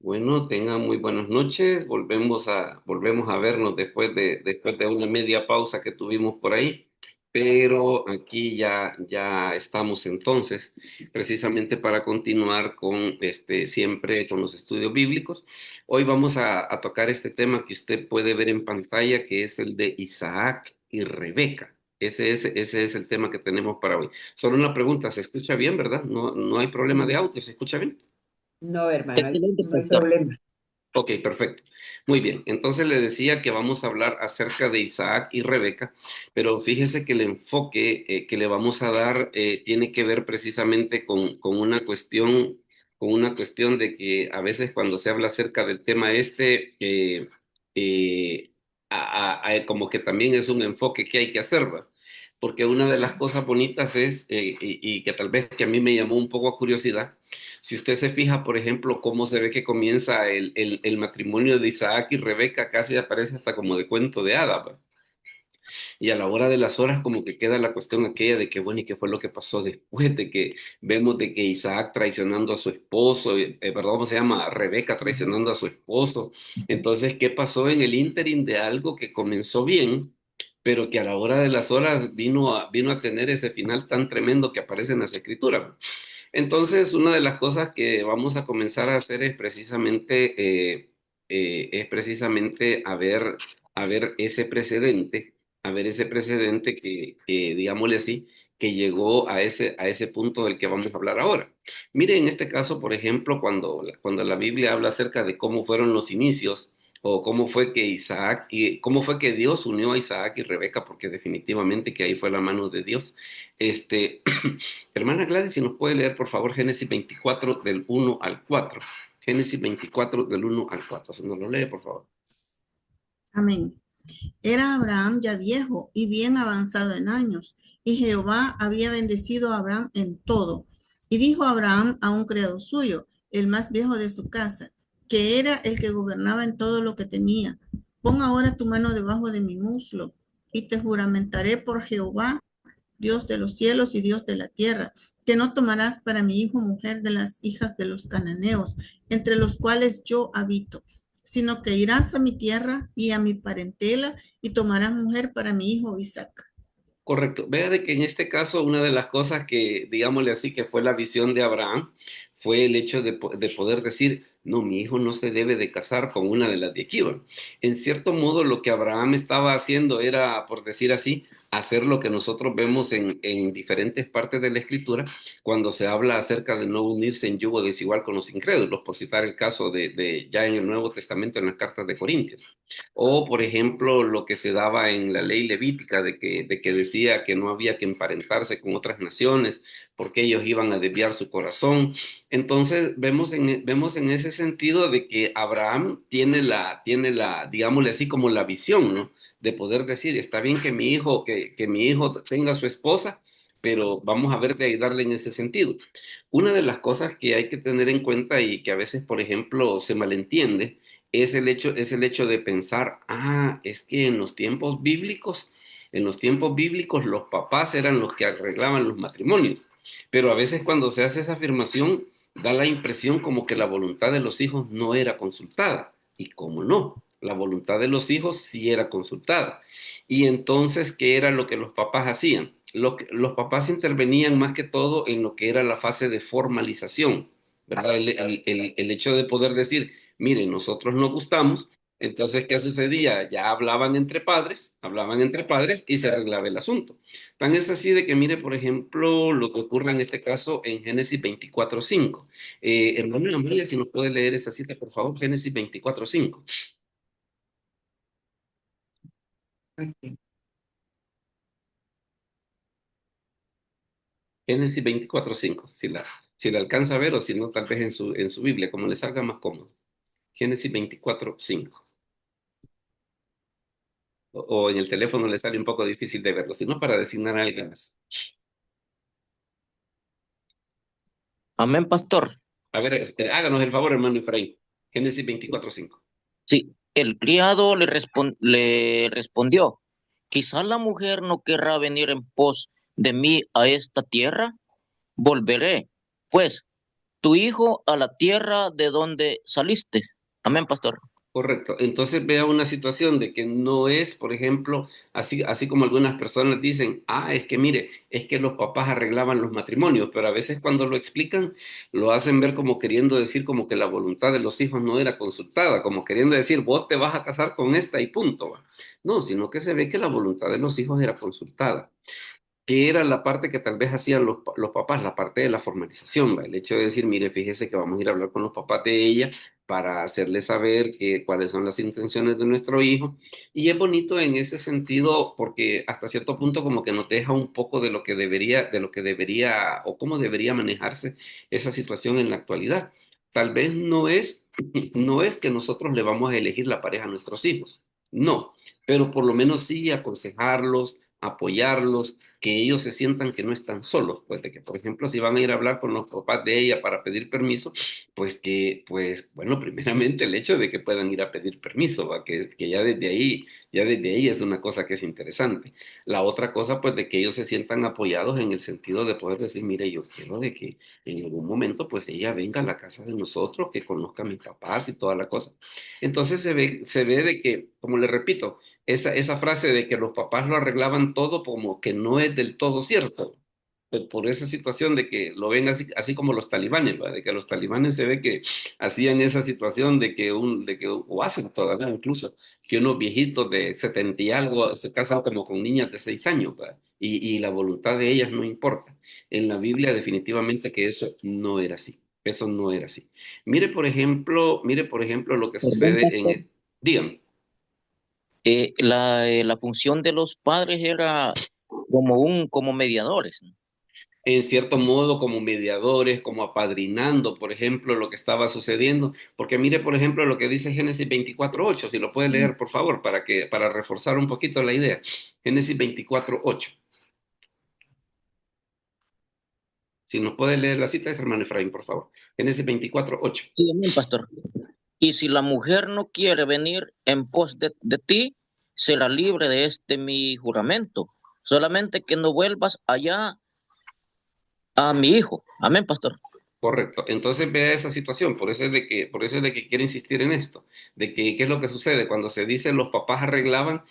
Bueno, tengan muy buenas noches. Volvemos a vernos después de una media pausa que tuvimos por ahí. Pero aquí ya estamos entonces, precisamente para continuar con siempre con los estudios bíblicos. Hoy vamos a tocar este tema que usted puede ver en pantalla, que es el de Isaac y Rebeca. Ese es el tema que tenemos para hoy. Solo una pregunta, ¿se escucha bien, verdad? No hay problema de audio, ¿se escucha bien? No, hermano, Excelente, no hay pastor. problema. Ok, perfecto. Muy bien. Entonces le decía que vamos a hablar acerca de Isaac y Rebeca, pero fíjese que el enfoque que le vamos a dar tiene que ver precisamente con una cuestión de que a veces cuando se habla acerca del tema eh, como que también es un enfoque que hay que hacer, ¿va? Porque una de las cosas bonitas es, y que tal vez que a mí me llamó un poco a curiosidad, si usted se fija, por ejemplo, cómo se ve que comienza el matrimonio de Isaac y Rebeca, casi aparece hasta como de cuento de hadas, ¿va? Y a la hora de las horas como que queda la cuestión aquella de que, bueno, ¿y qué fue lo que pasó después de que vemos de que Isaac traicionando a su esposo, perdón, ¿cómo se llama? Rebeca traicionando a su esposo. Entonces, ¿qué pasó en el ínterin de algo que comenzó bien, pero que a la hora de las horas vino a tener ese final tan tremendo que aparece en las escrituras? Entonces, una de las cosas que vamos a comenzar a hacer es precisamente a ver ese precedente que, digámosle así, que llegó a ese punto del que vamos a hablar ahora. Mire, en este caso, por ejemplo, cuando la Biblia habla acerca de cómo fueron los inicios, o cómo fue que Dios unió a Isaac y Rebeca, porque definitivamente que ahí fue la mano de Dios. Este, Hermana Gladys, si nos puede leer, por favor, Génesis 24 del 1 al 4. Génesis 24 del 1 al 4. Si nos lo lee, por favor. Amén. Era Abraham ya viejo y bien avanzado en años, y Jehová había bendecido a Abraham en todo. Y dijo Abraham a un criado suyo, el más viejo de su casa, que era el que gobernaba en todo lo que tenía: pon ahora tu mano debajo de mi muslo, y te juramentaré por Jehová, Dios de los cielos y Dios de la tierra, que no tomarás para mi hijo mujer de las hijas de los cananeos, entre los cuales yo habito, sino que irás a mi tierra y a mi parentela y tomarás mujer para mi hijo Isaac. Correcto. Vea de que en este caso una de las cosas que, digámosle así, que fue la visión de Abraham, fue el hecho de poder decir, no, mi hijo no se debe de casar con una de las de aquí, ¿va? En cierto modo, lo que Abraham estaba haciendo era, por decir así, hacer lo que nosotros vemos en diferentes partes de la Escritura, cuando se habla acerca de no unirse en yugo desigual con los incrédulos, por citar el caso de ya en el Nuevo Testamento, en las cartas de Corintios. O, por ejemplo, lo que se daba en la ley levítica de que decía que no había que emparentarse con otras naciones porque ellos iban a desviar su corazón. Entonces, vemos en ese sentido de que Abraham tiene la, digámosle así, como la visión, ¿no? De poder decir, está bien que mi hijo tenga su esposa, pero vamos a ver de ayudarle en ese sentido. Una de las cosas que hay que tener en cuenta y que a veces, por ejemplo, se malentiende, es el hecho de pensar, es que en los tiempos bíblicos los papás eran los que arreglaban los matrimonios, pero a veces cuando se hace esa afirmación da la impresión como que la voluntad de los hijos no era consultada, y cómo no, la voluntad de los hijos sí era consultada. Y entonces, ¿qué era lo que los papás hacían? Los papás intervenían más que todo en lo que era la fase de formalización, ¿verdad? El hecho de poder decir, miren, nosotros nos gustamos. Entonces, ¿qué sucedía? Ya hablaban entre padres y se arreglaba el asunto. Tan es así de que, mire, por ejemplo, lo que ocurre en este caso en Génesis 24:5. Hermano Amelia, si nos puede leer esa cita, por favor, Génesis 24:5. Ok. Génesis 24:5, si la alcanza a ver o si no, tal vez en su Biblia, como le salga más cómodo. Génesis 24:5. O en el teléfono le sale un poco difícil de verlo, sino para designar a alguien más. Amén, pastor. A ver, háganos el favor, hermano Efraín. Génesis 24:5. Sí, el criado le respondió, quizá la mujer no querrá venir en pos de mí a esta tierra. Volveré, pues, tu hijo a la tierra de donde saliste. Amén, pastor. Correcto. Entonces vea una situación de que no es, por ejemplo, así como algunas personas dicen, es que mire, es que los papás arreglaban los matrimonios, pero a veces cuando lo explican, lo hacen ver como queriendo decir como que la voluntad de los hijos no era consultada, como queriendo decir, vos te vas a casar con esta y punto, ¿va? No, sino que se ve que la voluntad de los hijos era consultada, que era la parte que tal vez hacían los papás, la parte de la formalización, ¿va? El hecho de decir, mire, fíjese que vamos a ir a hablar con los papás de ella para hacerles saber cuáles son las intenciones de nuestro hijo. Y es bonito en ese sentido porque hasta cierto punto como que nos deja un poco de lo que debería o cómo debería manejarse esa situación en la actualidad. Tal vez no es que nosotros le vamos a elegir la pareja a nuestros hijos, no, pero por lo menos sí aconsejarlos, apoyarlos, que ellos se sientan que no están solos, pues de que, por ejemplo, si van a ir a hablar con los papás de ella para pedir permiso, pues bueno, primeramente el hecho de que puedan ir a pedir permiso, ¿va? Que ya desde ahí es una cosa que es interesante. La otra cosa, pues de que ellos se sientan apoyados en el sentido de poder decir, mire, yo quiero de que en algún momento, pues ella venga a la casa de nosotros, que conozca a mis papás y toda la cosa. Entonces se ve de que, como le repito, esa frase de que los papás lo arreglaban todo como que no es del todo cierto. Por esa situación de que lo ven así como los talibanes, ¿va? De que los talibanes se ve que hacían esa situación o hacen todavía incluso, que unos viejitos de 70 y algo se casan como con niñas de 6 años, ¿va? Y la voluntad de ellas no importa. En la Biblia definitivamente que eso no era así. Eso no era así. Mire por ejemplo lo que Perdón, sucede pastor. dígame. La función de los padres era como mediadores, ¿no? En cierto modo como mediadores, como apadrinando, por ejemplo, lo que estaba sucediendo. Porque mire, por ejemplo, lo que dice Génesis 24:8, si lo puede leer, por favor, para reforzar un poquito la idea. Génesis 24:8. Si nos puede leer la cita, es hermano Efraín, por favor. Génesis 24:8. Sí, amén, pastor. Y si la mujer no quiere venir en pos de ti, será libre de este mi juramento. Solamente que no vuelvas allá a mi hijo. Amén, pastor. Correcto. Entonces vea esa situación, por eso es de que quiero insistir en esto, de que qué es lo que sucede cuando se dice los papás arreglaban,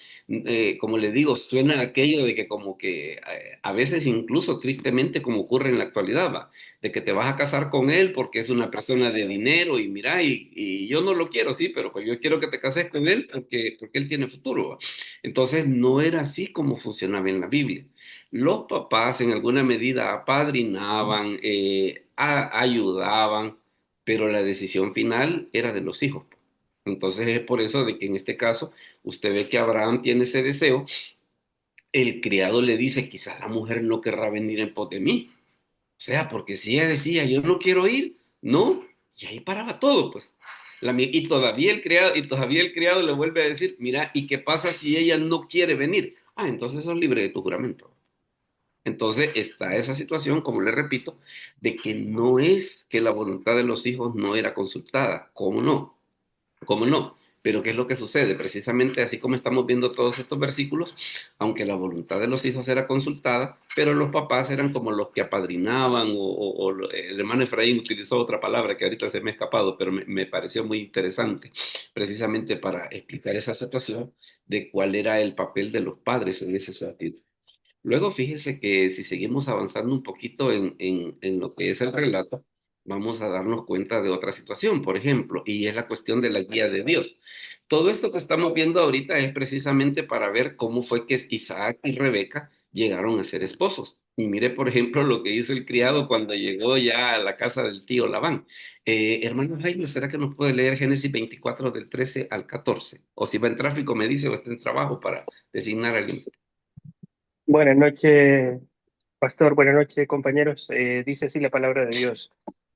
como le digo, suena aquello de que como que a veces incluso tristemente como ocurre en la actualidad, va, de que te vas a casar con él porque es una persona de dinero y mira, y yo no lo quiero, sí, pero pues yo quiero que te cases con él porque él tiene futuro, va. Entonces no era así como funcionaba en la Biblia. Los papás en alguna medida apadrinaban, ayudaban, pero la decisión final era de los hijos. Entonces es por eso de que en este caso usted ve que Abraham tiene ese deseo, el criado le dice, quizás la mujer no querrá venir en pos de mí. O sea, porque si ella decía, yo no quiero ir, no, y ahí paraba todo, pues. Y todavía el criado le vuelve a decir, mira, ¿y qué pasa si ella no quiere venir? Entonces sos libre de tu juramento. Entonces está esa situación, como le repito, de que no es que la voluntad de los hijos no era consultada. ¿Cómo no? ¿Cómo no? Pero ¿qué es lo que sucede? Precisamente así como estamos viendo todos estos versículos, aunque la voluntad de los hijos era consultada, pero los papás eran como los que apadrinaban el hermano Efraín utilizó otra palabra que ahorita se me ha escapado, pero me pareció muy interesante, precisamente para explicar esa situación de cuál era el papel de los padres en ese sentido. Luego, fíjese que si seguimos avanzando un poquito en lo que es el relato, vamos a darnos cuenta de otra situación, por ejemplo, y es la cuestión de la guía de Dios. Todo esto que estamos viendo ahorita es precisamente para ver cómo fue que Isaac y Rebeca llegaron a ser esposos. Y mire, por ejemplo, lo que hizo el criado cuando llegó ya a la casa del tío Labán. Hermano Jaime, ¿será que nos puede leer Génesis 24 del 13 al 14? O si va en tráfico, me dice, o está en trabajo para designar a alguien. Buenas noches, pastor. Buenas noches, compañeros. Dice así la palabra de Dios.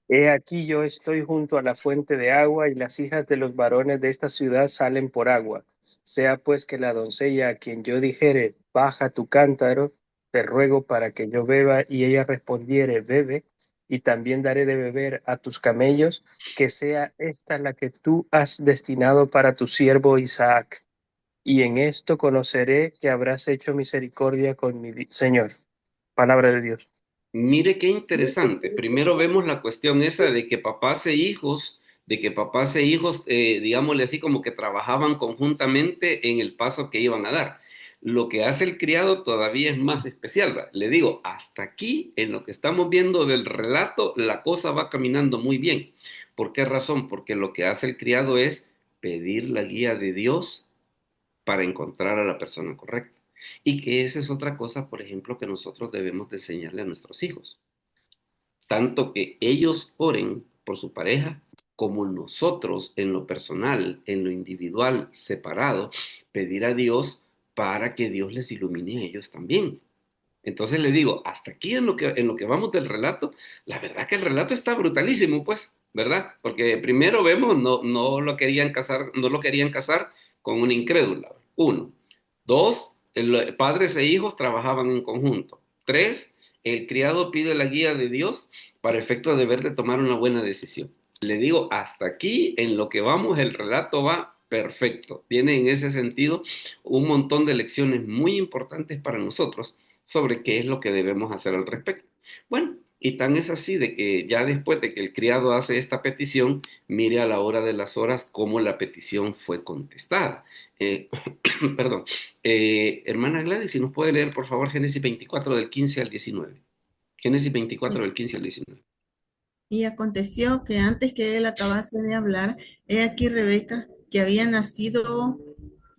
He aquí yo estoy junto a la fuente de agua y las hijas de los varones de esta ciudad salen por agua. Sea pues que la doncella a quien yo dijere, baja tu cántaro, te ruego para que yo beba, y ella respondiere, bebe, y también daré de beber a tus camellos, que sea esta la que tú has destinado para tu siervo Isaac. Y en esto conoceré que habrás hecho misericordia con mi Señor. Palabra de Dios. Mire qué interesante. Primero vemos la cuestión esa de que papás e hijos, digámosle así, como que trabajaban conjuntamente en el paso que iban a dar. Lo que hace el criado todavía es más especial, ¿va? Le digo, hasta aquí, en lo que estamos viendo del relato, la cosa va caminando muy bien. ¿Por qué razón? Porque lo que hace el criado es pedir la guía de Dios para encontrar a la persona correcta. Y que esa es otra cosa, por ejemplo, que nosotros debemos de enseñarle a nuestros hijos. Tanto que ellos oren por su pareja, como nosotros en lo personal, en lo individual, separado, pedir a Dios para que Dios les ilumine a ellos también. Entonces le digo, hasta aquí en lo que vamos del relato, la verdad que el relato está brutalísimo, pues, ¿verdad? Porque primero vemos, no lo querían casar con una incrédula. Uno. Dos, padres e hijos trabajaban en conjunto. Tres, el criado pide la guía de Dios para efecto de ver de tomar una buena decisión. Le digo, hasta aquí en lo que vamos, el relato va perfecto. Tiene en ese sentido un montón de lecciones muy importantes para nosotros sobre qué es lo que debemos hacer al respecto. Bueno, y tan es así de que ya después de que el criado hace esta petición, mire a la hora de las horas cómo la petición fue contestada. Eh, perdón. Hermana Gladys, si nos puede leer por favor Génesis 24 del 15 al 19. Génesis 24 del 15 al 19. Y aconteció que antes que él acabase de hablar, he aquí Rebeca, que había nacido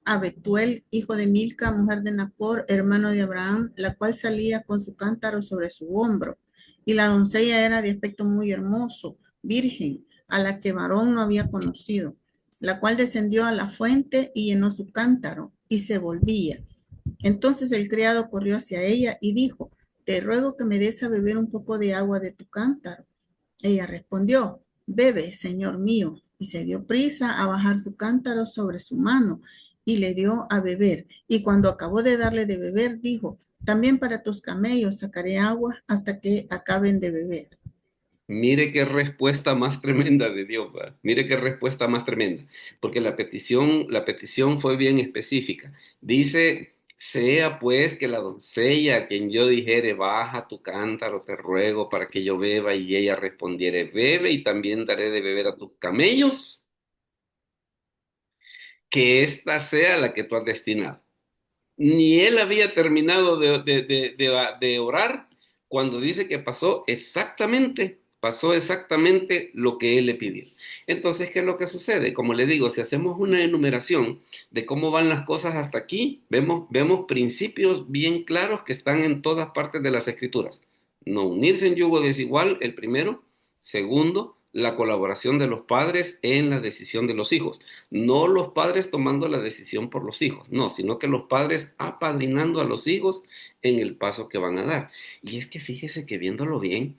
a Betuel, hijo de Milca, mujer de Nacor, hermano de Abraham, la cual salía con su cántaro sobre su hombro. Y la doncella era de aspecto muy hermoso, virgen, a la que varón no había conocido, la cual descendió a la fuente y llenó su cántaro y se volvía. Entonces el criado corrió hacia ella y dijo, te ruego que me des a beber un poco de agua de tu cántaro. Ella respondió, bebe, señor mío, y se dio prisa a bajar su cántaro sobre su mano y le dio a beber. Y cuando acabó de darle de beber, dijo, también para tus camellos sacaré agua hasta que acaben de beber. Mire qué respuesta más tremenda de Dios, ¿va? Mire qué respuesta más tremenda, porque la petición fue bien específica. Dice, sea pues que la doncella a quien yo dijere, baja tu cántaro, te ruego para que yo beba, y ella respondiere, bebe y también daré de beber a tus camellos, que esta sea la que tú has destinado. Ni él había terminado de orar cuando dice que pasó exactamente lo que él le pidió. Entonces, ¿qué es lo que sucede? Como le digo, si hacemos una enumeración de cómo van las cosas hasta aquí, vemos principios bien claros que están en todas partes de las escrituras. No unirse en yugo desigual, el primero. Segundo, la colaboración de los padres en la decisión de los hijos. No los padres tomando la decisión por los hijos, no, sino que los padres apadrinando a los hijos en el paso que van a dar. Y es que fíjese que viéndolo bien,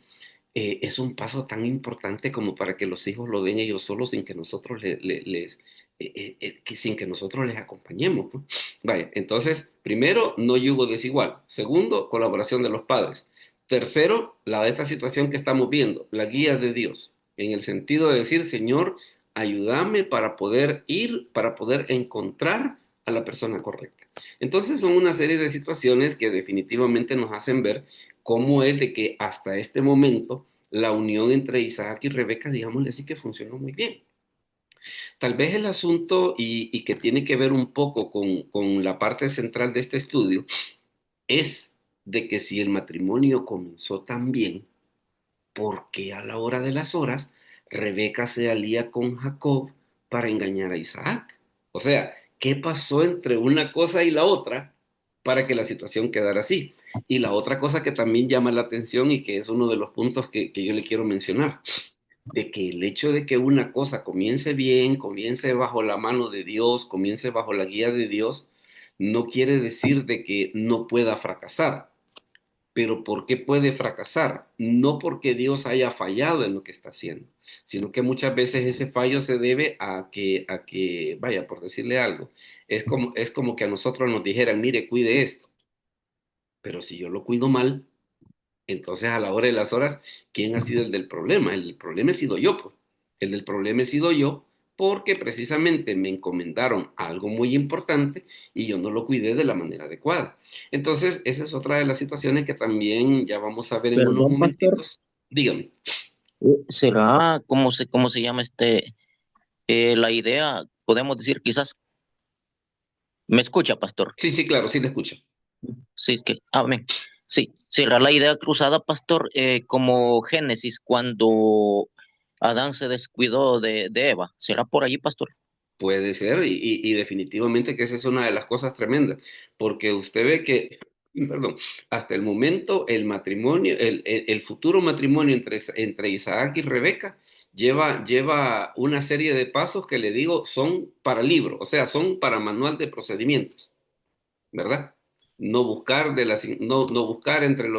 es un paso tan importante como para que los hijos lo den ellos solos sin que nosotros sin que nosotros les acompañemos, ¿no? Vaya, entonces, primero, no yugo desigual. Segundo, colaboración de los padres. Tercero, esta situación que estamos viendo, la guía de Dios, en el sentido de decir, Señor, ayúdame para poder ir, para poder encontrar a la persona correcta. Entonces son una serie de situaciones que definitivamente nos hacen ver cómo es de que hasta este momento la unión entre Isaac y Rebeca, digámosle así, que funcionó muy bien. Tal vez el asunto, y que tiene que ver un poco con la parte central de este estudio, es de que si el matrimonio comenzó tan bien, ¿por qué a la hora de las horas Rebeca se alía con Jacob para engañar a Isaac? O sea, ¿qué pasó entre una cosa y la otra para que la situación quedara así? Y la otra cosa que también llama la atención y que es uno de los puntos que yo le quiero mencionar, de que el hecho de que una cosa comience bien, comience bajo la mano de Dios, comience bajo la guía de Dios, no quiere decir de que no pueda fracasar. Pero ¿por qué puede fracasar? No porque Dios haya fallado en lo que está haciendo, sino que muchas veces ese fallo se debe vaya, por decirle algo, es como que a nosotros nos dijeran, mire, cuide esto, pero si yo lo cuido mal, entonces a la hora de las horas, ¿quién ha sido el del problema? El del problema he sido yo, pues. El del problema he sido yo porque precisamente me encomendaron algo muy importante y yo no lo cuidé de la manera adecuada. Entonces, esa es otra de las situaciones que también ya vamos a ver en unos Perdón, pastor. momentitos. Dígame. ¿Será, cómo se llama la idea? Podemos decir quizás, ¿me escucha, pastor? Sí, sí, claro, sí le escucho. Sí, es que, amén. Sí, será la idea cruzada, pastor, como Génesis, cuando Adán se descuidó de Eva. ¿Será por allí, pastor? Puede ser, y definitivamente que esa es una de las cosas tremendas, porque usted ve que, perdón, hasta el momento el matrimonio, el futuro matrimonio entre Isaac y Rebeca lleva una serie de pasos que le digo son para libro, o sea, son para manual de procedimientos, ¿verdad? No buscar no buscar entre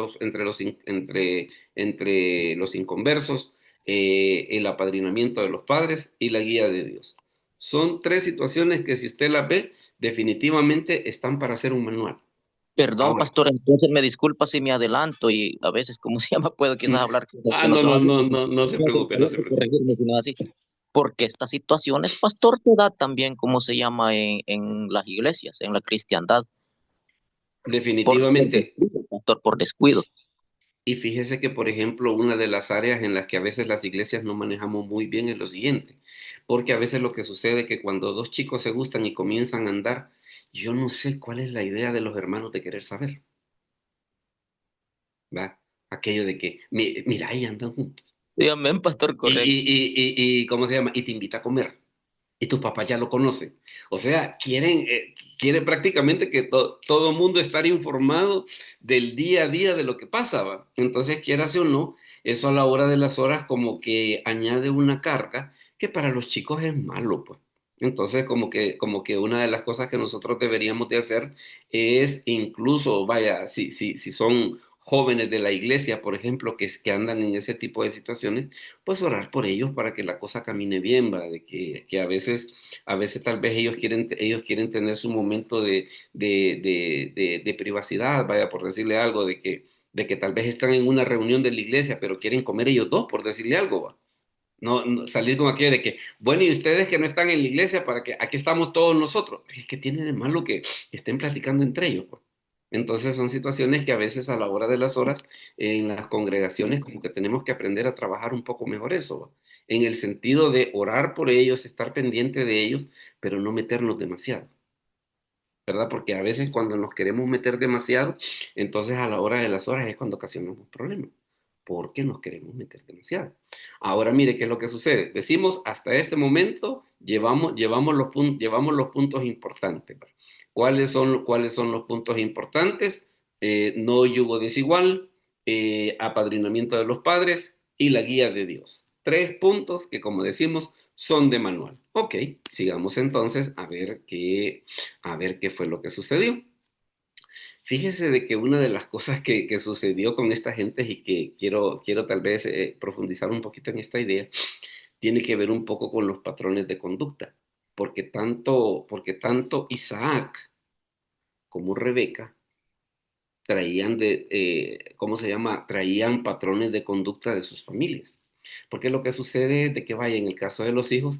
los inconversos, el apadrinamiento de los padres y la guía de Dios. Son tres situaciones que si usted las ve, definitivamente están para hacer un manual. Perdón, Ahora, pastor, entonces me disculpa si me adelanto y a veces, ¿cómo se llama? Puedo quizás hablar cosas que no no, son no, así. no, no, no se No se preocupe, no se moleste preocupe. corregirme si no es así. Porque estas situaciones, pastor, te da también, ¿cómo se llama? En las iglesias, en la cristiandad, por Definitivamente. descuido, pastor, por descuido. Y fíjese que, por ejemplo, una de las áreas en las que a veces las iglesias no manejamos muy bien es lo siguiente, porque a veces lo que sucede es que cuando dos chicos se gustan y comienzan a andar, yo no sé cuál es la idea de los hermanos de querer saber, ¿va? Aquello de que, mira, ahí andan juntos. Sí, amén, pastor, correcto. ¿Cómo se llama? Y te invita a comer. Y tu papá ya lo conoce. O sea, quieren prácticamente que todo mundo estar informado del día a día de lo que pasa, ¿va? Entonces, quieras o no, eso a la hora de las horas como que añade una carga que para los chicos es malo, pues. Entonces, como que una de las cosas que nosotros deberíamos de hacer es incluso, vaya, si son jóvenes de la iglesia, por ejemplo, que andan en ese tipo de situaciones, pues orar por ellos para que la cosa camine bien, ¿va? De que a veces tal vez ellos quieren tener su momento de privacidad, vaya, por decirle algo, de que tal vez están en una reunión de la iglesia, pero quieren comer ellos dos, por decirle algo, ¿va? No, salir con aquello de que, bueno, y ustedes que no están en la iglesia, para que aquí estamos todos nosotros. ¿Qué tiene de malo que estén platicando entre ellos, pues? Entonces son situaciones que a veces a la hora de las horas en las congregaciones como que tenemos que aprender a trabajar un poco mejor eso, ¿va? En el sentido de orar por ellos, estar pendiente de ellos, pero no meternos demasiado, ¿verdad? Porque a veces cuando nos queremos meter demasiado, entonces a la hora de las horas es cuando ocasionamos problemas, porque nos queremos meter demasiado. Ahora mire qué es lo que sucede. Decimos, hasta este momento llevamos los puntos importantes. ¿Cuáles son los puntos importantes? No yugo desigual, apadrinamiento de los padres y la guía de Dios. Tres puntos que, como decimos, son de manual. Ok, sigamos entonces a ver qué fue lo que sucedió. Fíjese de que una de las cosas que sucedió con esta gente y que quiero tal vez profundizar un poquito en esta idea, tiene que ver un poco con los patrones de conducta, porque tanto Isaac como Rebeca traían ¿cómo se llama? Traían patrones de conducta de sus familias. Porque lo que sucede es de que vaya, en el caso de los hijos,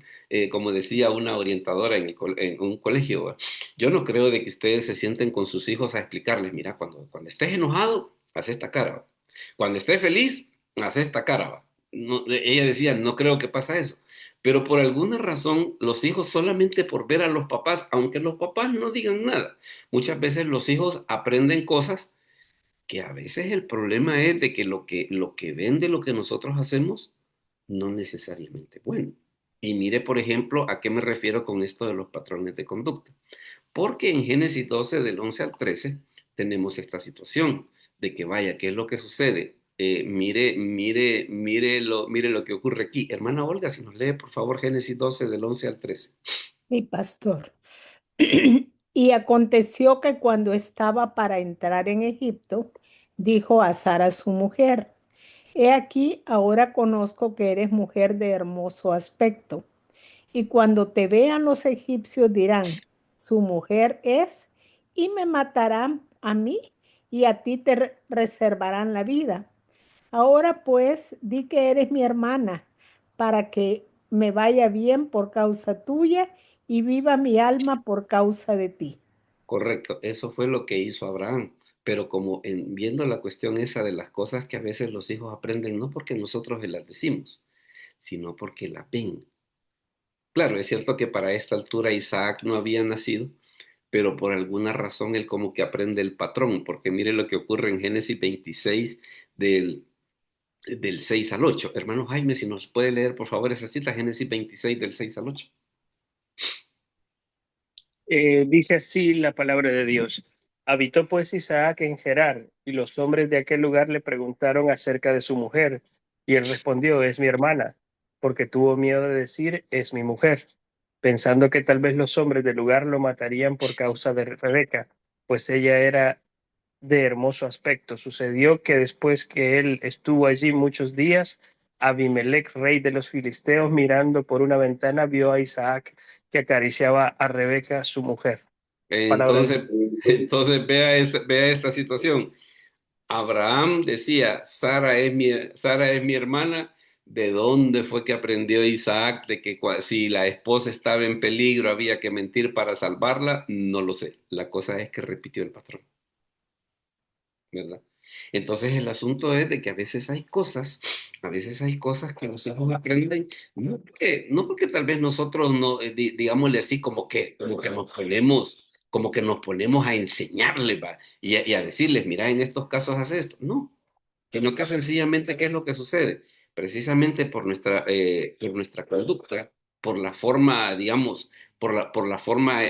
como decía una orientadora en un colegio, ¿va? Yo no creo de que ustedes se sienten con sus hijos a explicarles, mira, cuando estés enojado, haz esta cara, ¿va? Cuando estés feliz, haz esta cara, ¿va? No, ella decía, no creo que pasa eso. Pero por alguna razón, los hijos solamente por ver a los papás, aunque los papás no digan nada, muchas veces los hijos aprenden cosas que a veces el problema es de que lo que ven de lo que nosotros hacemos no necesariamente es bueno. Y mire, por ejemplo, a qué me refiero con esto de los patrones de conducta. Porque en Génesis 12, del 11 al 13, tenemos esta situación de que vaya, ¿qué es lo que sucede? Mire lo que ocurre aquí. Hermana Olga, si nos lee, por favor, Génesis 12, del 11 al 13. Sí, pastor. Y aconteció que cuando estaba para entrar en Egipto, dijo a Sara su mujer: He aquí, ahora conozco que eres mujer de hermoso aspecto. Y cuando te vean los egipcios dirán: Su mujer es, y me matarán a mí, y a ti te reservarán la vida. Ahora pues, di que eres mi hermana, para que me vaya bien por causa tuya y viva mi alma por causa de ti. Correcto, eso fue lo que hizo Abraham. Pero como viendo la cuestión esa de las cosas que a veces los hijos aprenden, no porque nosotros se las decimos, sino porque las ven. Claro, es cierto que para esta altura Isaac no había nacido, pero por alguna razón él como que aprende el patrón, porque mire lo que ocurre en Génesis 26 del 6 al 8. Hermano Jaime, si nos puede leer por favor esa cita, Génesis 26 del 6 al 8. Dice así la palabra de Dios. Habitó pues Isaac en Gerar, y los hombres de aquel lugar le preguntaron acerca de su mujer, y él respondió, es mi hermana, porque tuvo miedo de decir, es mi mujer, pensando que tal vez los hombres del lugar lo matarían por causa de Rebeca, pues ella era de hermoso aspecto. Sucedió que después que él estuvo allí muchos días, Abimelech, rey de los filisteos, mirando por una ventana, vio a Isaac que acariciaba a Rebeca, su mujer. Palabra de Entonces, entonces vea esta situación. Abraham decía, Sara es mi hermana. ¿De dónde fue que aprendió Isaac de que si la esposa estaba en peligro había que mentir para salvarla? No lo sé. La cosa es que repitió el patrón, ¿verdad? Entonces el asunto es de que a veces hay cosas que los hijos aprenden, no porque tal vez nosotros no, digámosle así, como que nos ponemos a enseñarles, ¿va? Y a decirles, mira, en estos casos hace esto. No, sino que sencillamente, ¿qué es lo que sucede? Precisamente por nuestra conducta, por la forma, digamos, por la forma,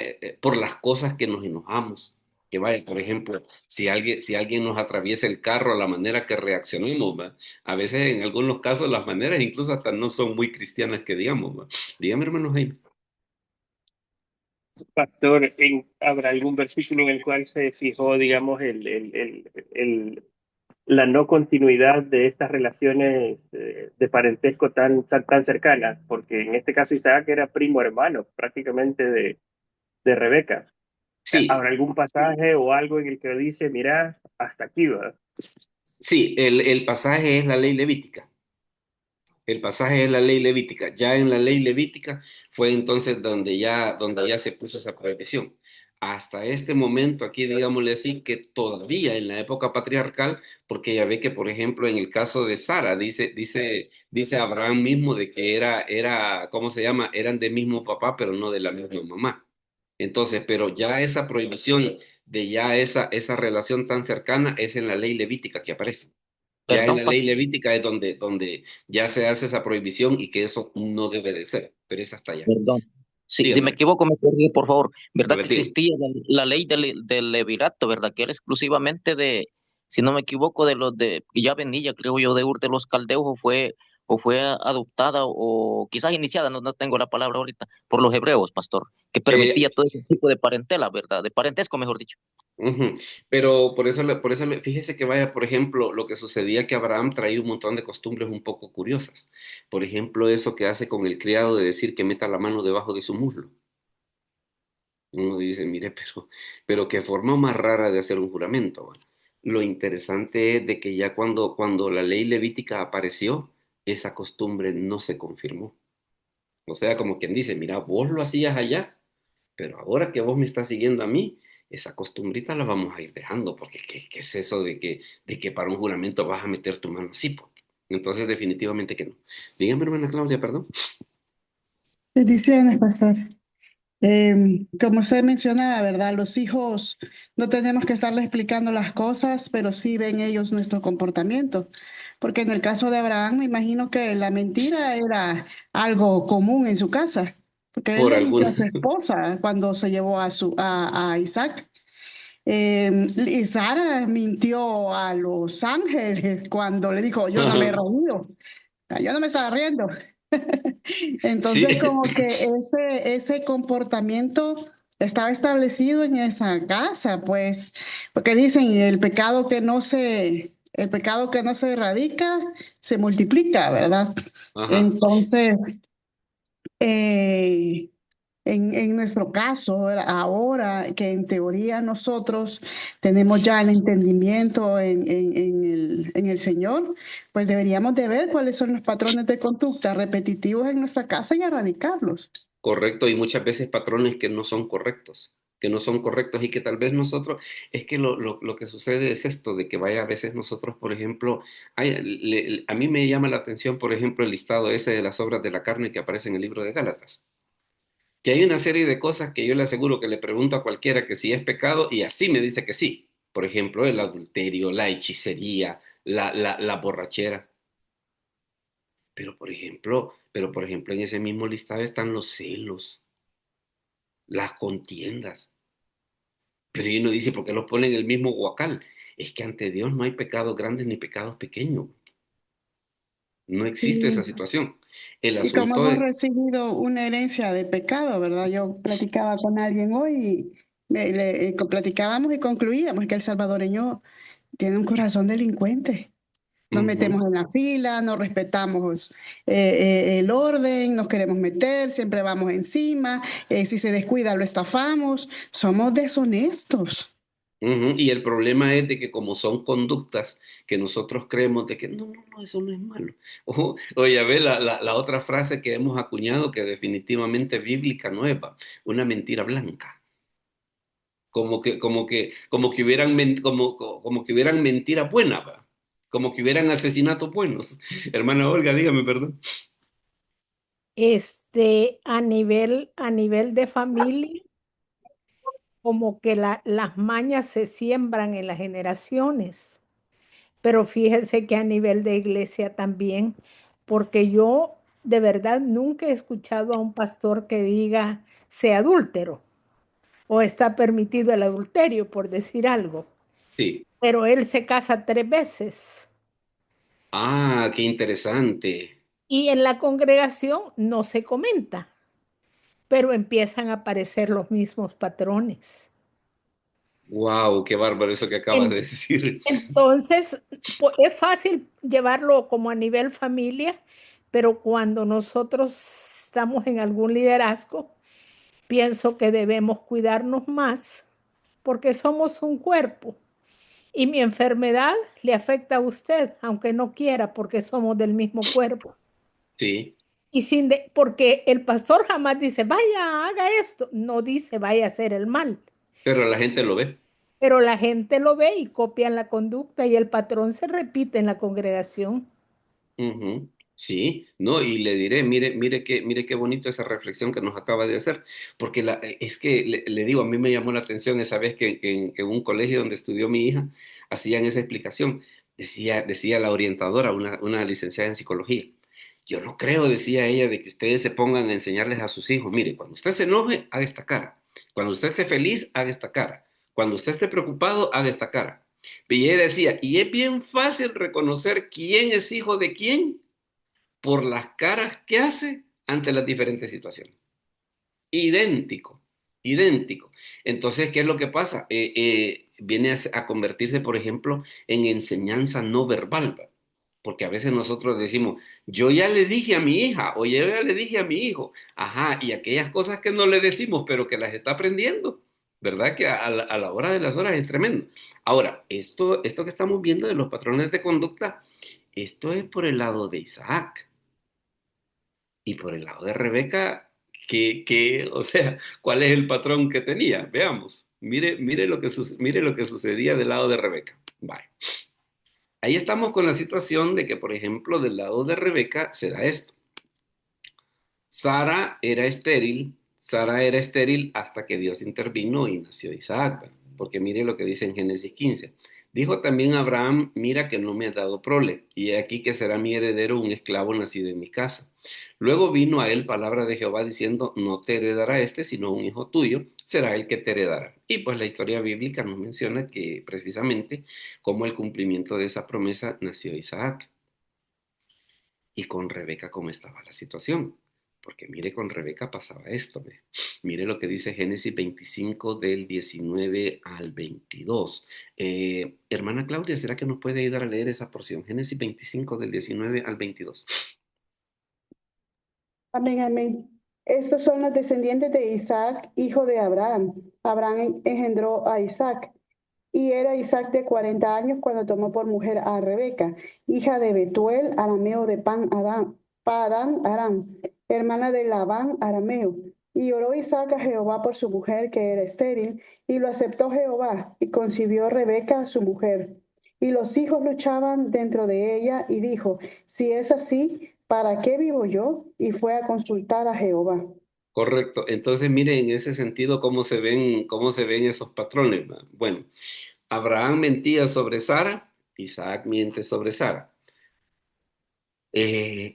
por las cosas que nos enojamos. Que vaya, por ejemplo, si alguien nos atraviesa el carro, la manera que reaccionamos, ¿va? A veces, en algunos casos, las maneras incluso hasta no son muy cristianas que digamos, ¿va? Dígame, hermano Jaime. pastor, ¿habrá algún versículo en el cual se fijó, digamos, la no continuidad de estas relaciones de parentesco tan cercanas? Porque en este caso Isaac era primo hermano prácticamente de Rebeca. Sí, ¿Habrá algún pasaje o algo en el que dice, mira, hasta aquí va? sí, el pasaje es la ley levítica. El pasaje es la ley levítica. Ya en la ley levítica fue entonces donde ya se puso esa prohibición. Hasta este momento, aquí digámosle así, que todavía en la época patriarcal, porque ya ve que, por ejemplo, en el caso de Sara, dice Abraham mismo de que ¿cómo se llama? Eran del mismo papá, pero no de la misma mamá. Entonces, pero ya esa prohibición de ya esa relación tan cercana es en la ley levítica que aparece. Ya en Perdón, la ley levítica es donde ya se hace esa prohibición y que eso no debe de ser, pero es hasta allá. perdón. Si me Dígame, equivoco, me corrige, por favor. ¿Verdad que repetido. existía la ley del levirato, verdad? Que era exclusivamente de, si no me equivoco, de los de, que ya venía, creo yo, de Ur de los Caldeos, o fue adoptada, o quizás iniciada, no tengo la palabra ahorita, por los hebreos, pastor, que permitía Eh, todo ese tipo de parentela, ¿verdad? De parentesco, mejor dicho. Ujú. Pero fíjese que vaya, por ejemplo, lo que sucedía que Abraham traía un montón de costumbres un poco curiosas. Por ejemplo, eso que hace con el criado de decir que meta la mano debajo de su muslo. Uno dice, mire, pero qué forma más rara de hacer un juramento, ¿va? Lo interesante es de que ya cuando la ley levítica apareció, esa costumbre no se confirmó. O sea, como quien dice, mira, vos lo hacías allá, pero ahora que vos me estás siguiendo a mí, esa costumbrita la vamos a ir dejando, porque ¿qué es eso de que para un juramento vas a meter tu mano así, po? Entonces, definitivamente que no. Dígame, hermana Claudia, perdón. Bendiciones, pastor. Como usted mencionaba, ¿verdad? Los hijos no tenemos que estarles explicando las cosas, pero sí ven ellos nuestro comportamiento. Porque en el caso de Abraham, me imagino que la mentira era algo común en su casa, porque él Por le mintió alguna. a su esposa cuando se llevó a Isaac. Y Sara mintió a los ángeles cuando le dijo, yo no me he reído, yo no me estaba riendo. Sí, Entonces, como que ese comportamiento estaba establecido en esa casa, pues, porque dicen, el pecado que no se erradica, se multiplica, ¿verdad? ajá. Entonces, eh, en nuestro caso, ahora que en teoría nosotros tenemos ya el entendimiento en el Señor, pues deberíamos de ver cuáles son los patrones de conducta repetitivos en nuestra casa y erradicarlos. Correcto, y muchas veces patrones que no son correctos, que no son correctos y que tal vez nosotros, es que lo que sucede es esto, de que vaya a veces nosotros, por ejemplo, a mí me llama la atención, por ejemplo, el listado ese de las obras de la carne que aparece en el libro de Gálatas, que hay una serie de cosas que yo le aseguro que le pregunto a cualquiera que si es pecado y así me dice que sí. Por ejemplo, el adulterio, la hechicería, la borrachera. Pero por ejemplo, en ese mismo listado están los celos, las contiendas. Pero uno dice, ¿por qué los pone en el mismo guacal? Es que ante Dios no hay pecados grandes ni pecados pequeños. No existe esa Y, situación. El y como asunto hemos es, recibido una herencia de pecado, ¿verdad? Yo platicaba con alguien hoy y platicábamos y concluíamos que el salvadoreño tiene un corazón delincuente. Nos ujú, metemos en la fila, no respetamos el orden, nos queremos meter, siempre vamos encima, si se descuida lo estafamos, somos deshonestos. ujú. Y el problema es de que como son conductas que nosotros creemos de que no, no, no, eso no es malo. Oye, a ver, la otra frase que hemos acuñado que definitivamente bíblica nueva, una mentira blanca. Como que hubieran mentiras buenas, ¿va? Como que hubieran asesinatos buenos. Hermana Olga, dígame, perdón. A nivel de familia, como que las mañas se siembran en las generaciones, pero fíjese que a nivel de iglesia también, porque yo de verdad nunca he escuchado a un pastor que diga sea adúltero o está permitido el adulterio, por decir algo, Sí. pero él se casa 3 veces Ah, qué interesante. y en la congregación no se comenta, pero empiezan a aparecer los mismos patrones. Wow, qué bárbaro eso que acabas de En- decir. Entonces, es fácil llevarlo como a nivel familia, pero cuando nosotros estamos en algún liderazgo, pienso que debemos cuidarnos más porque somos un cuerpo y mi enfermedad le afecta a usted, aunque no quiera, porque somos del mismo cuerpo. Sí, Y porque el pastor jamás dice, vaya, haga esto, no dice, vaya a hacer el mal. pero la gente lo ve. Pero la gente lo ve y copian la conducta y el patrón se repite en la congregación. Ujú. Sí, no, y le diré, mire qué bonito esa reflexión que nos acaba de hacer, porque es que le digo, a mí me llamó la atención esa vez que en un colegio donde estudió mi hija hacían esa explicación. Decía la orientadora, una licenciada en psicología. Yo no creo, decía ella, de que ustedes se pongan a enseñarles a sus hijos, mire, cuando usted se enoje, haga esta cara. Cuando usted esté feliz, haga esta cara. Cuando usted esté preocupado, haga esta cara. Y ella decía, y es bien fácil reconocer quién es hijo de quién por las caras que hace ante las diferentes situaciones. Idéntico, idéntico. Entonces, ¿qué es lo que pasa? Viene a convertirse, por ejemplo, en enseñanza no verbal, ¿va? Porque a veces nosotros decimos, yo ya le dije a mi hija o yo ya le dije a mi hijo, ajá, y aquellas cosas que no le decimos, pero que las está aprendiendo, ¿verdad? Que a la hora de las horas es tremendo. Ahora, esto que estamos viendo de los patrones de conducta, esto es por el lado de Isaac. Y por el lado de Rebeca, o sea, ¿cuál es el patrón que tenía? Veamos. Mire lo que sucedía del lado de Rebeca. Vale. Ahí estamos con la situación de que, por ejemplo, del lado de Rebeca se da esto. Sara era estéril, Sara era estéril hasta que Dios intervino y nació Isaac, porque mire lo que dice en Génesis 15. Dijo también Abraham, mira que no me has dado prole, y he aquí que será mi heredero un esclavo nacido en mi casa. Luego vino a él palabra de Jehová diciendo, no te heredará este, sino un hijo tuyo, será el que te heredará. Y pues la historia bíblica nos menciona que precisamente como el cumplimiento de esa promesa nació Isaac. Y con Rebeca, ¿cómo estaba la situación? Porque mire, con Rebeca pasaba esto. Ve. Mire lo que dice Génesis 25 del 19 al 22. Hermana Claudia, ¿será que nos puede ayudar a leer esa porción? Génesis 25 del 19 al 22. Amén, amén. Estos son los descendientes de Isaac, hijo de Abraham. Abraham engendró a Isaac. Y era Isaac de 40 años cuando tomó por mujer a Rebeca, hija de Betuel, arameo de Padán Aram, hermana de Labán, arameo. Y oró Isaac a Jehová por su mujer, que era estéril, y lo aceptó Jehová, y concibió Rebeca, su mujer. Y los hijos luchaban dentro de ella, y dijo, si es así, ¿para qué vivo yo? Y fue a consultar a Jehová. Correcto. Entonces, mire en ese sentido cómo se ven esos patrones, ¿va? Bueno, Abraham mentía sobre Sara, Isaac miente sobre Sara.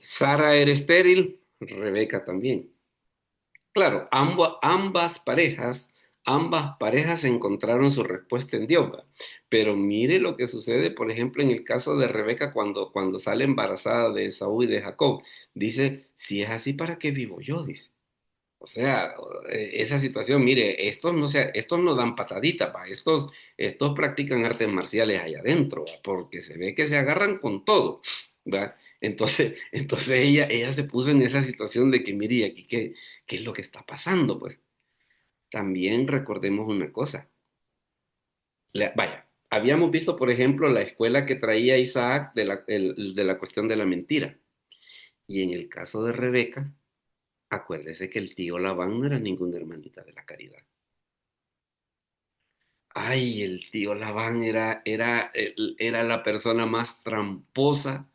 Sara era estéril, Rebeca también. Claro, ambas parejas encontraron su respuesta en Dios, ¿va? Pero mire lo que sucede, por ejemplo, en el caso de Rebeca cuando sale embarazada de Esaú y de Jacob. Dice, si es así, ¿para qué vivo yo? Dice. O sea, esa situación, mire, estos no dan pataditas, ¿va? Estos practican artes marciales allá adentro, ¿va? Porque se ve que se agarran con todo, ¿va? Entonces ella se puso en esa situación de que, mire, ¿y aquí qué es lo que está pasando? Pues también recordemos una cosa. Vaya, habíamos visto, por ejemplo, la escuela que traía Isaac de la cuestión de la mentira. Y en el caso de Rebeca, acuérdese que el tío Labán no era ninguna hermanita de la caridad. Ay, el tío Labán era la persona más tramposa.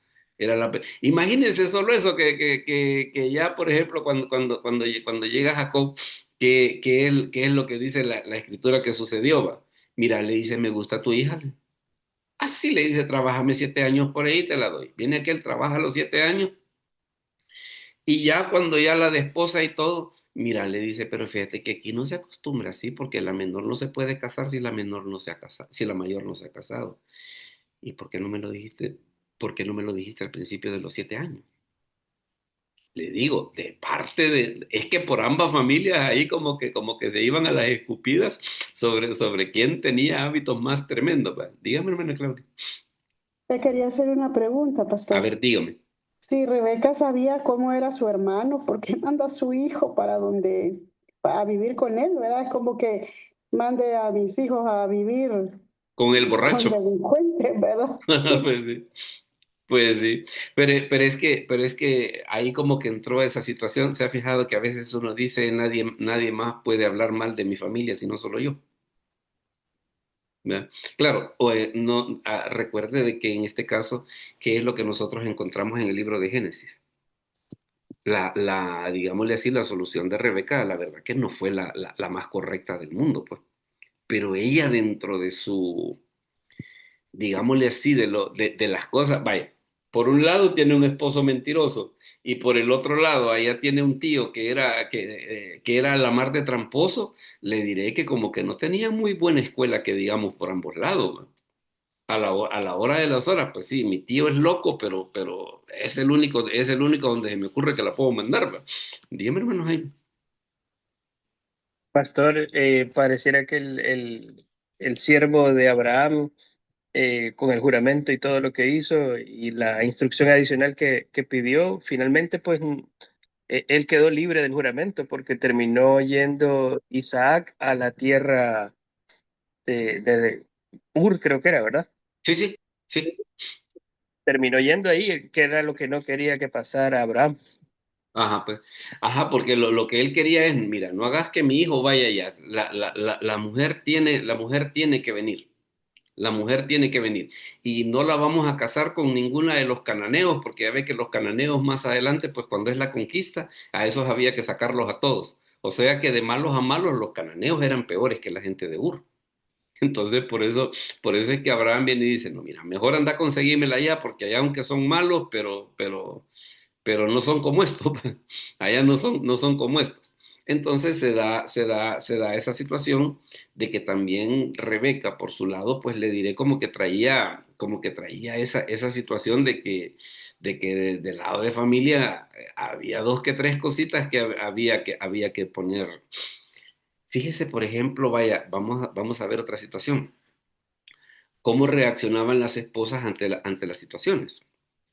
Imagínense solo eso, que ya, por ejemplo, cuando llega Jacob, ¿qué es lo que dice la escritura que sucedió? Va? Mira, le dice, me gusta tu hija. Así le dice, trabájame 7 años por ahí, te la doy. Viene aquel, trabaja los 7 años. Y ya cuando ya la desposa y todo, mira, le dice, pero fíjate que aquí no se acostumbra así, porque la menor no se puede casar si la menor no se ha casado, si la mayor no se ha casado. ¿Y por qué no me lo dijiste? ¿Por qué no me lo dijiste al principio de los 7 años? Le digo, es que por ambas familias ahí como que se iban a las escupidas sobre quién tenía hábitos más tremendos. ¿Va? Dígame, hermana Claudia. Te quería hacer una pregunta, A pastor. ver, dígame. Si Rebeca sabía cómo era su hermano, ¿por qué manda a su hijo a vivir con él, verdad? Es como que mande a mis hijos a vivir Con el con borracho. delincuentes, ¿verdad? Sí. Pues sí. Pues sí, pero es que ahí como que entró esa situación. Se ha fijado que a veces uno dice, nadie más puede hablar mal de mi familia, sino solo yo. ¿Verdad? Claro, no, recuerde de que en este caso, ¿qué es lo que nosotros encontramos en el libro de Génesis? Digámosle así, la solución de Rebeca, la verdad que no fue la más correcta del mundo, pues. Pero ella dentro de su, digámosle así, de las cosas, vaya, por un lado tiene un esposo mentiroso y por el otro lado allá tiene un tío que era la mar de tramposo, le diré que como que no tenía muy buena escuela que digamos por ambos lados. ¿Va? A la hora de las horas, pues sí, mi tío es loco, pero es el único donde se me ocurre que la puedo mandar. ¿Va? Dígame, hermano Jaime. Pastor, pareciera que el siervo de Abraham, con el juramento y todo lo que hizo y la instrucción adicional que pidió, finalmente pues él quedó libre del juramento porque terminó yendo Isaac a la tierra de Ur, creo que era, ¿verdad? Sí, sí, sí. Terminó yendo ahí, que era lo que no quería que pasara Abraham. Ajá, pues, ajá, porque lo que él quería es, mira, no hagas que mi hijo vaya allá. La mujer tiene que venir. La mujer tiene que venir. Y no la vamos a casar con ninguna de los cananeos, porque ya ve que los cananeos más adelante, pues cuando es la conquista, a esos había que sacarlos a todos. O sea que de malos a malos, los cananeos eran peores que la gente de Ur. Entonces, por eso es que Abraham viene y dice, no, mira, mejor anda a conseguírmela allá, porque allá aunque son malos, pero no son como estos. Allá no son como estos. Entonces se da esa situación de que también Rebeca, por su lado, pues le diré como que traía esa situación del lado de familia había dos que tres cositas que había que poner. Fíjese, por ejemplo, vaya, vamos a ver otra situación. ¿Cómo reaccionaban las esposas ante las situaciones?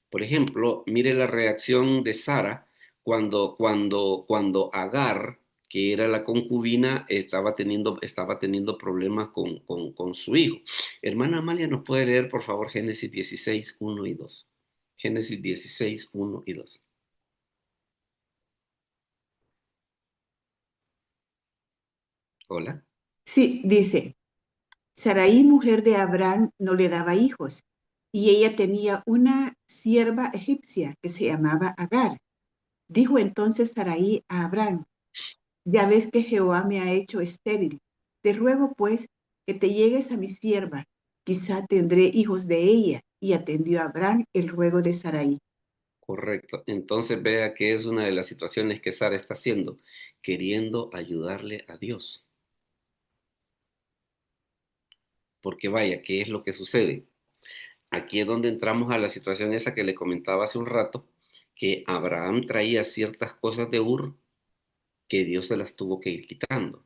Por ejemplo, mire la reacción de Sara cuando Agar, que era la concubina, estaba teniendo problemas con su hijo. Hermana Amalia, ¿nos puede leer, por favor, Génesis 16, 1 y 2? Génesis 16, 1 y 2. Hola. Sí, dice, Sarai, mujer de Abraham, no le daba hijos, y ella tenía una sierva egipcia que se llamaba Agar. Dijo entonces Sarai a Abraham, ya ves que Jehová me ha hecho estéril. Te ruego pues que te llegues a mi sierva, quizá tendré hijos de ella. Y atendió a Abraham el ruego de Sarai. Correcto. Entonces vea que es una de las situaciones que Sara está haciendo, queriendo ayudarle a Dios. Porque vaya, ¿qué es lo que sucede? Aquí es donde entramos a la situación esa que le comentaba hace un rato, que Abraham traía ciertas cosas de Ur que Dios se las tuvo que ir quitando.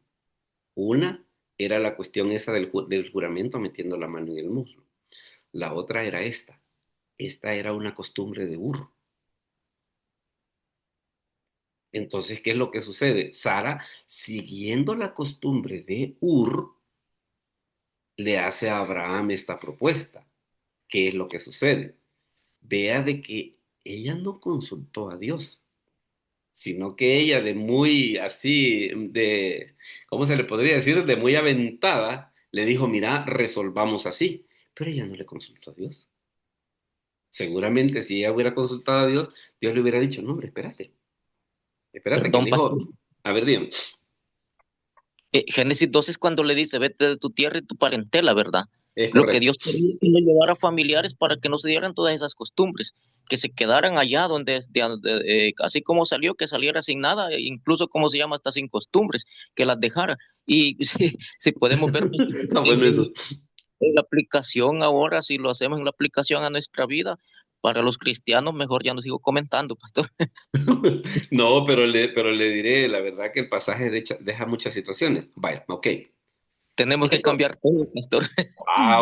Una era la cuestión esa del juramento metiendo la mano en el muslo. La otra era esta. Esta era una costumbre de Ur. Entonces, ¿qué es lo que sucede? Sara, siguiendo la costumbre de Ur, le hace a Abraham esta propuesta. ¿Qué es lo que sucede? Vea de que ella no consultó a Dios, sino que ella de muy así, ¿cómo se le podría decir? De muy aventada, le dijo, mira, resolvamos así. Pero ella no le consultó a Dios. Seguramente si ella hubiera consultado a Dios, Dios le hubiera dicho, no, hombre, espérate que el Perdón, pastor. hijo, a ver, dígame, Génesis 12 es cuando le dice, vete de tu tierra y tu parentela, ¿verdad? es Lo que correcto. Dios quería es que lo llevara a familiares para que no se dieran todas esas costumbres, que se quedaran allá así como salió, que saliera sin nada, e incluso como se llama, hasta sin costumbres, que las dejara. Y si podemos ver pues, Ah, bueno, eso. en la aplicación ahora, si lo hacemos en la aplicación a nuestra vida, para los cristianos, mejor ya no sigo comentando, pastor. No, pero le diré, la verdad que el pasaje deja muchas situaciones. Vaya, ok. Tenemos que Eso, cambiar todo, pastor.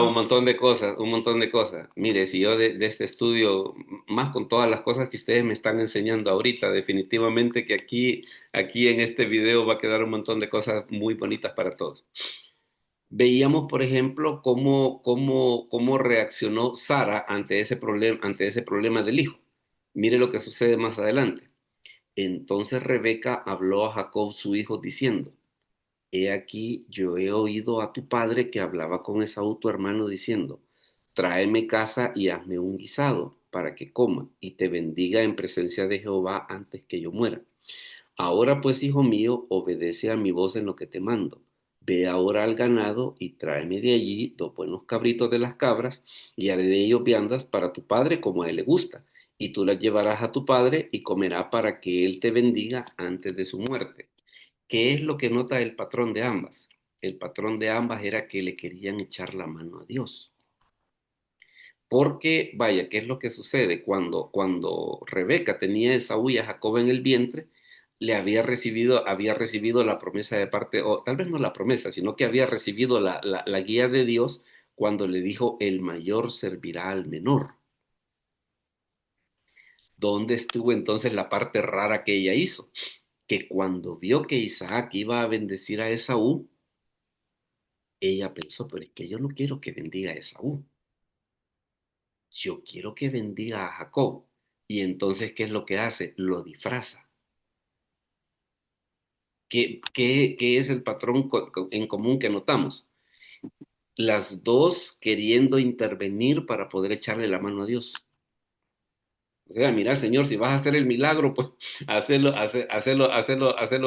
un montón de cosas, un montón de cosas. Mire, si yo de este estudio, más con todas las cosas que ustedes me están enseñando ahorita, definitivamente que aquí en este video va a quedar un montón de cosas muy bonitas para todos. Veíamos, por ejemplo, cómo reaccionó Sara ante ese problema del hijo. Mire lo que sucede más adelante. Entonces Rebeca habló a Jacob su hijo diciendo, he aquí yo he oído a tu padre que hablaba con Esaú tu hermano diciendo, tráeme casa y hazme un guisado para que coma y te bendiga en presencia de Jehová antes que yo muera. Ahora pues, hijo mío, obedece a mi voz en lo que te mando. Ve ahora al ganado y tráeme de allí 2 buenos cabritos de las cabras y haré de ellos viandas para tu padre como a él le gusta. Y tú las llevarás a tu padre y comerá para que él te bendiga antes de su muerte. ¿Qué es lo que nota el patrón de ambas? El patrón de ambas era que le querían echar la mano a Dios. Porque, vaya, ¿qué es lo que sucede? Cuando Rebeca tenía a Esaú y a Jacob en el vientre, había recibido la promesa de parte, o tal vez no la promesa, sino que había recibido la guía de Dios cuando le dijo, el mayor servirá al menor. ¿Dónde estuvo entonces la parte rara que ella hizo? Que cuando vio que Isaac iba a bendecir a Esaú, ella pensó, pero es que yo no quiero que bendiga a Esaú, yo quiero que bendiga a Jacob. Y entonces, ¿qué es lo que hace? Lo disfraza. ¿Qué es el patrón en común que notamos? Las dos queriendo intervenir para poder echarle la mano a Dios. O sea, mira, Señor, si vas a hacer el milagro, pues hacerlo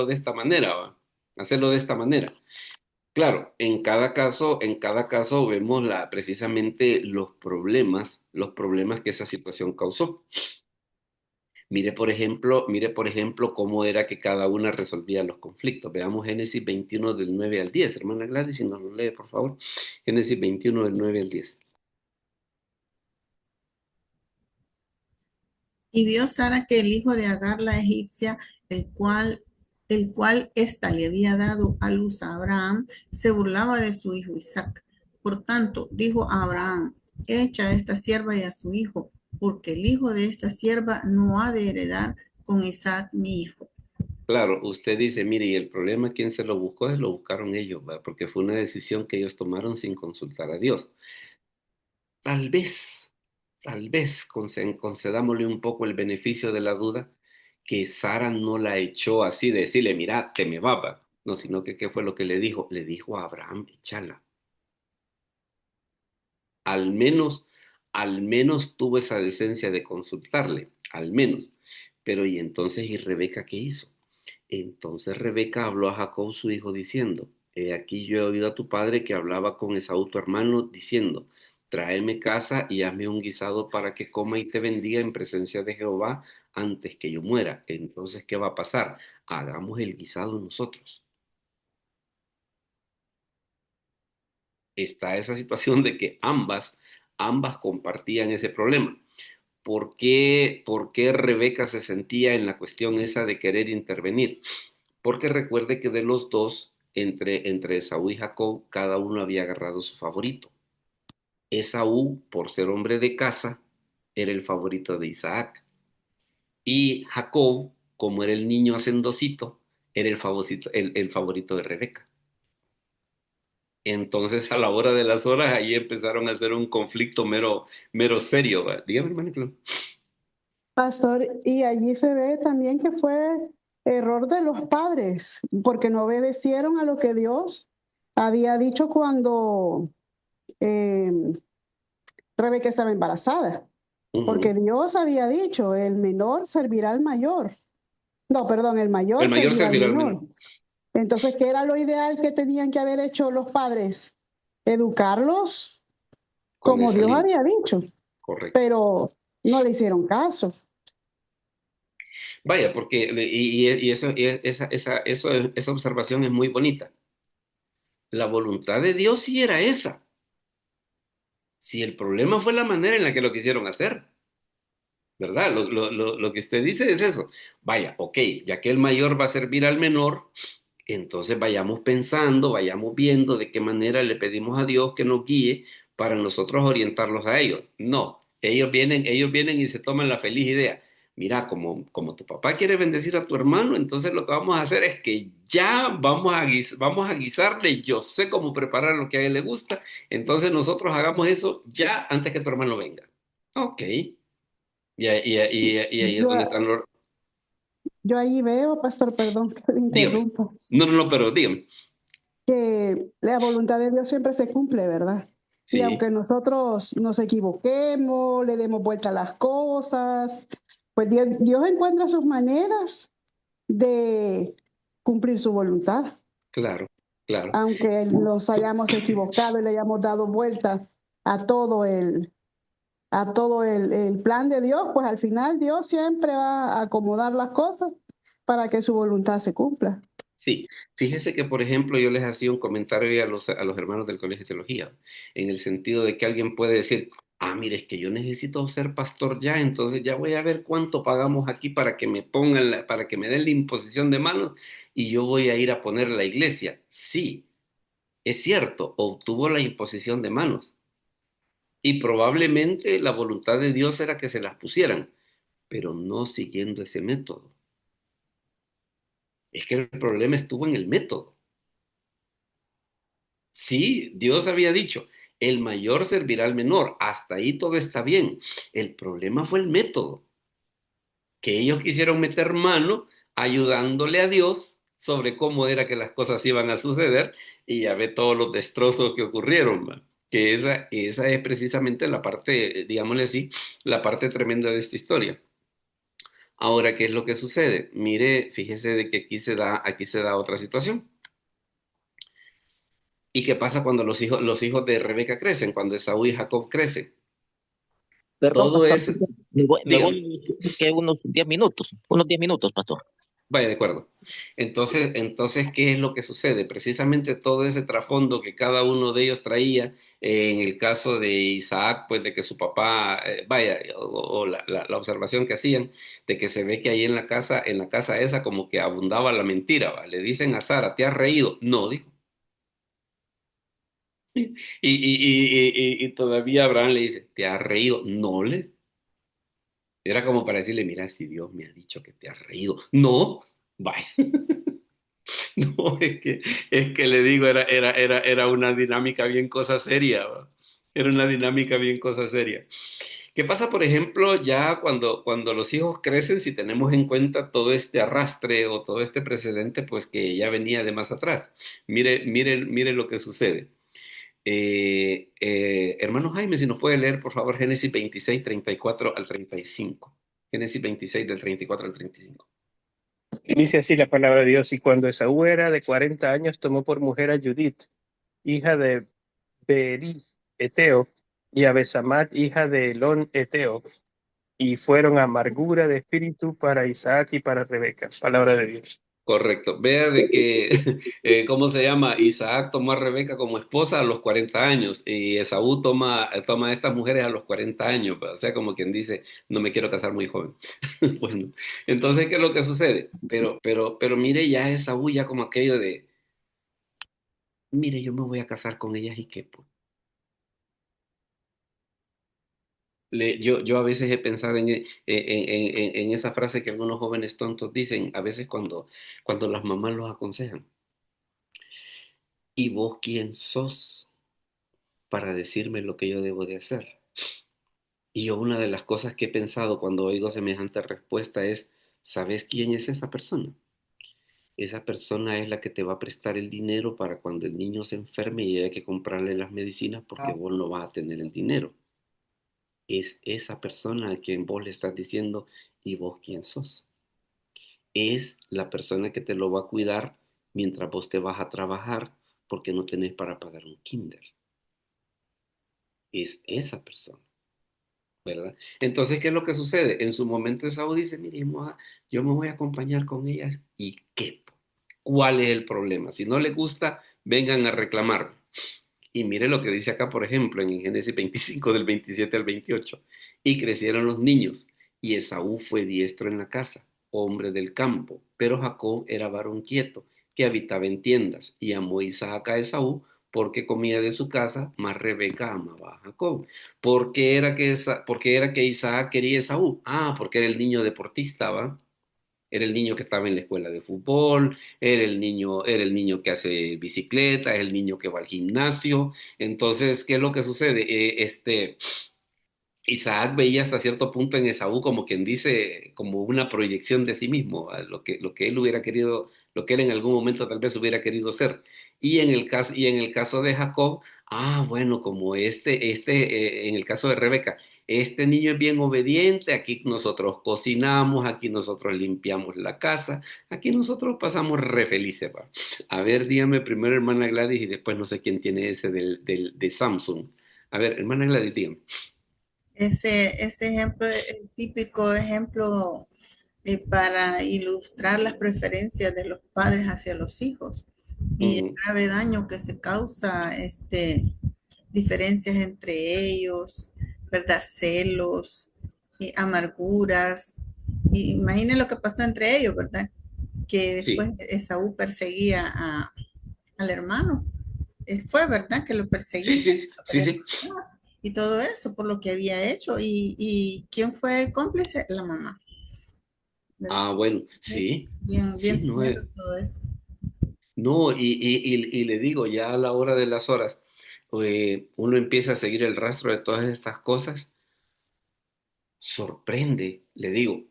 de esta manera, ¿va? Hacerlo de esta manera. Claro, en cada caso vemos precisamente los problemas que esa situación causó. Mire por ejemplo cómo era que cada una resolvía los conflictos. Veamos Génesis 21 del 9 al 10. Hermana Gladys, si nos lo lee, por favor. Génesis 21 del 9 al 10. Y vio Sara que el hijo de Agar la egipcia, el cual ésta le había dado a luz a Abraham, se burlaba de su hijo Isaac. Por tanto, dijo a Abraham, echa a esta sierva y a su hijo, porque el hijo de esta sierva no ha de heredar con Isaac mi hijo. Claro, usted dice, mire, y el problema, ¿quién se lo buscó? Lo buscaron ellos, ¿verdad? Porque fue una decisión que ellos tomaron sin consultar a Dios. Tal vez, tal vez concedámosle un poco el beneficio de la duda, que Sara no la echó así de decirle, mira, te me va, va. No, sino que ¿qué fue lo que le dijo? Le dijo a Abraham, échala. Al menos, al menos tuvo esa decencia de consultarle, al menos. Pero ¿y entonces y Rebeca qué hizo? Entonces Rebeca habló a Jacob su hijo diciendo, he aquí yo he oído a tu padre que hablaba con Esaú tu hermano diciendo, tráeme casa y hazme un guisado para que coma y te bendiga en presencia de Jehová antes que yo muera. Entonces, ¿qué va a pasar? Hagamos el guisado nosotros. Está esa situación de que ambas compartían ese problema. ¿Por qué Rebeca se sentía en la cuestión esa de querer intervenir? Porque recuerde que de los dos, entre Esaú y Jacob, cada uno había agarrado su favorito. Esaú, por ser hombre de casa, era el favorito de Isaac. Y Jacob, como era el niño hacendosito, era el favorito de Rebeca. Entonces, a la hora de las horas, ahí empezaron a hacer un conflicto mero serio, ¿va? Dígame, hermano. Claudio. Pastor, y allí se ve también que fue error de los padres, porque no obedecieron a lo que Dios había dicho cuando eh, Rebeca estaba embarazada, porque Dios había dicho, el menor servirá al mayor. No, perdón, el mayor El mayor servirá al servirá al menor. menor. Entonces, ¿qué era lo ideal que tenían que haber hecho los padres? Educarlos Con como esa Dios línea. había dicho, Correcto. pero no le hicieron caso. Vaya, porque, esa observación es muy bonita. La voluntad de Dios sí era esa. Si el problema fue la manera en la que lo quisieron hacer, ¿verdad? Lo que usted dice es eso. Vaya, ok, ya que el mayor va a servir al menor, entonces vayamos pensando, vayamos viendo de qué manera le pedimos a Dios que nos guíe para nosotros orientarlos a ellos. No, ellos vienen y se toman la feliz idea. Mira, como tu papá quiere bendecir a tu hermano, entonces lo que vamos a hacer es que ya vamos a guisarle, yo sé cómo preparar lo que a él le gusta, entonces nosotros hagamos eso ya antes que tu hermano venga. Ok, y ahí es Yo, donde están los... yo ahí veo, pastor, perdón que le Dígame. interrumpa, No, pero dígame. que la voluntad de Dios siempre se cumple, ¿verdad? Y Sí, aunque nosotros nos equivoquemos, le demos vuelta a las cosas, pues Dios encuentra sus maneras de cumplir su voluntad. claro, claro. Aunque nos hayamos equivocado y le hayamos dado vuelta a el plan de Dios, pues al final Dios siempre va a acomodar las cosas para que su voluntad se cumpla. Sí, fíjese que, por ejemplo, yo les hacía un comentario ahí a los hermanos del Colegio de Teología, en el sentido de que alguien puede decir, mire, es que yo necesito ser pastor ya, entonces ya voy a ver cuánto pagamos aquí para que me pongan, para que me den la imposición de manos y yo voy a ir a poner la iglesia. Sí, es cierto, obtuvo la imposición de manos y probablemente la voluntad de Dios era que se las pusieran, pero no siguiendo ese método. Es que el problema estuvo en el método. Sí, Dios había dicho, el mayor servirá al menor, hasta ahí todo está bien. El problema fue el método, que ellos quisieron meter mano ayudándole a Dios sobre cómo era que las cosas iban a suceder y ya ve todos los destrozos que ocurrieron, ¿va? Que esa es precisamente la parte, digámosle así, la parte tremenda de esta historia. Ahora, ¿qué es lo que sucede? Mire, fíjese de que aquí se da otra situación. ¿Y qué pasa cuando los hijos de Rebeca crecen, cuando Esaú y Jacob crecen? Perdón, Todo pastor. es, Me dígame, voy que unos 10 minutos, pastor. vaya de acuerdo. Entonces, ¿qué es lo que sucede? Precisamente todo ese trasfondo que cada uno de ellos traía, en el caso de Isaac, pues de que su papá, vaya, o la observación que hacían, de que se ve que ahí en la casa esa como que abundaba la mentira, ¿va? Le dicen a Sara, ¿te has reído? No, dijo. Y todavía Abraham le dice, ¿te has reído? No le. Era como para decirle, mira, si Dios me ha dicho que te has reído. No, vaya. No, es que le digo, era una dinámica bien cosa seria, ¿va? Era una dinámica bien cosa seria. ¿Qué pasa, por ejemplo, ya cuando los hijos crecen, si tenemos en cuenta todo este arrastre o todo este precedente, pues que ya venía de más atrás? Mire lo que sucede. Hermano Jaime, si nos puede leer, por favor, Génesis 26, 34 al 35. Génesis 26, del 34 al 35. Dice así la palabra de Dios, y cuando Esaú era de 40 años, tomó por mujer a Judith, hija de Beeri, Eteo, y a Besamat, hija de Elón, Eteo, y fueron amargura de espíritu para Isaac y para Rebeca. Palabra de Dios. Correcto. Vea de que, ¿cómo se llama? Isaac tomó a Rebeca como esposa a los 40 años y Esaú toma a estas mujeres a los 40 años. O sea, como quien dice, no me quiero casar muy joven. Bueno, entonces, ¿qué es lo que sucede? Pero mire ya Esaú ya como aquello de, mire, yo me voy a casar con ellas y qué, pues. Yo a veces he pensado en esa frase que algunos jóvenes tontos dicen, a veces cuando las mamás los aconsejan. ¿Y vos quién sos para decirme lo que yo debo de hacer? Y yo una de las cosas que he pensado cuando oigo semejante respuesta es, ¿sabes quién es esa persona? Esa persona es la que te va a prestar el dinero para cuando el niño se enferme y haya que comprarle las medicinas porque vos no vas a tener el dinero. Es esa persona a quien vos le estás diciendo, ¿y vos quién sos? Es la persona que te lo va a cuidar mientras vos te vas a trabajar porque no tenés para pagar un kinder. Es esa persona. ¿Verdad? Entonces, ¿qué es lo que sucede? En su momento Esaú dice, mire, yo me voy a acompañar con ellas y ¿qué? ¿Cuál es el problema? Si no les gusta, vengan a reclamar. Y mire lo que dice acá, por ejemplo, en Génesis 25, del 27 al 28. Y crecieron los niños, y Esaú fue diestro en la casa, hombre del campo, pero Jacob era varón quieto, que habitaba en tiendas, y amó Isaac a Esaú, porque comía de su casa, mas Rebeca amaba a Jacob. Porque era que Isaac quería a Esaú? Ah, porque era el niño deportista, ¿va? Era el niño que estaba en la escuela de fútbol, era el niño que hace bicicleta, es el niño que va al gimnasio. Entonces, ¿qué es lo que sucede? Isaac veía hasta cierto punto en Esaú como quien dice, como una proyección de sí mismo, a lo que él hubiera querido, lo que él en algún momento tal vez hubiera querido ser. Y en el caso de Jacob, bueno, como en el caso de Rebeca, este niño es bien obediente, aquí nosotros cocinamos, aquí nosotros limpiamos la casa, aquí nosotros pasamos re felices, va. A ver, dígame primero, hermana Gladys, y después no sé quién tiene ese de Samsung. A ver, hermana Gladys, dígame. Ese ejemplo es el típico ejemplo para ilustrar las preferencias de los padres hacia los hijos y el Ujú. grave daño que se causa, diferencias entre ellos, ¿verdad? Celos, amarguras. Y imaginen lo que pasó entre ellos, ¿verdad? Que después Sí, Esaú perseguía al hermano. Fue verdad que lo sí, perseguía, sí, sí, sí, sí. y todo eso por lo que había hecho. ¿Y quién fue el cómplice? La mamá. ¿Verdad? Bueno, sí, Bien sí, no, tremendo todo eso. no, y le digo, ya a la hora de las horas, uno empieza a seguir el rastro de todas estas cosas, sorprende, le digo,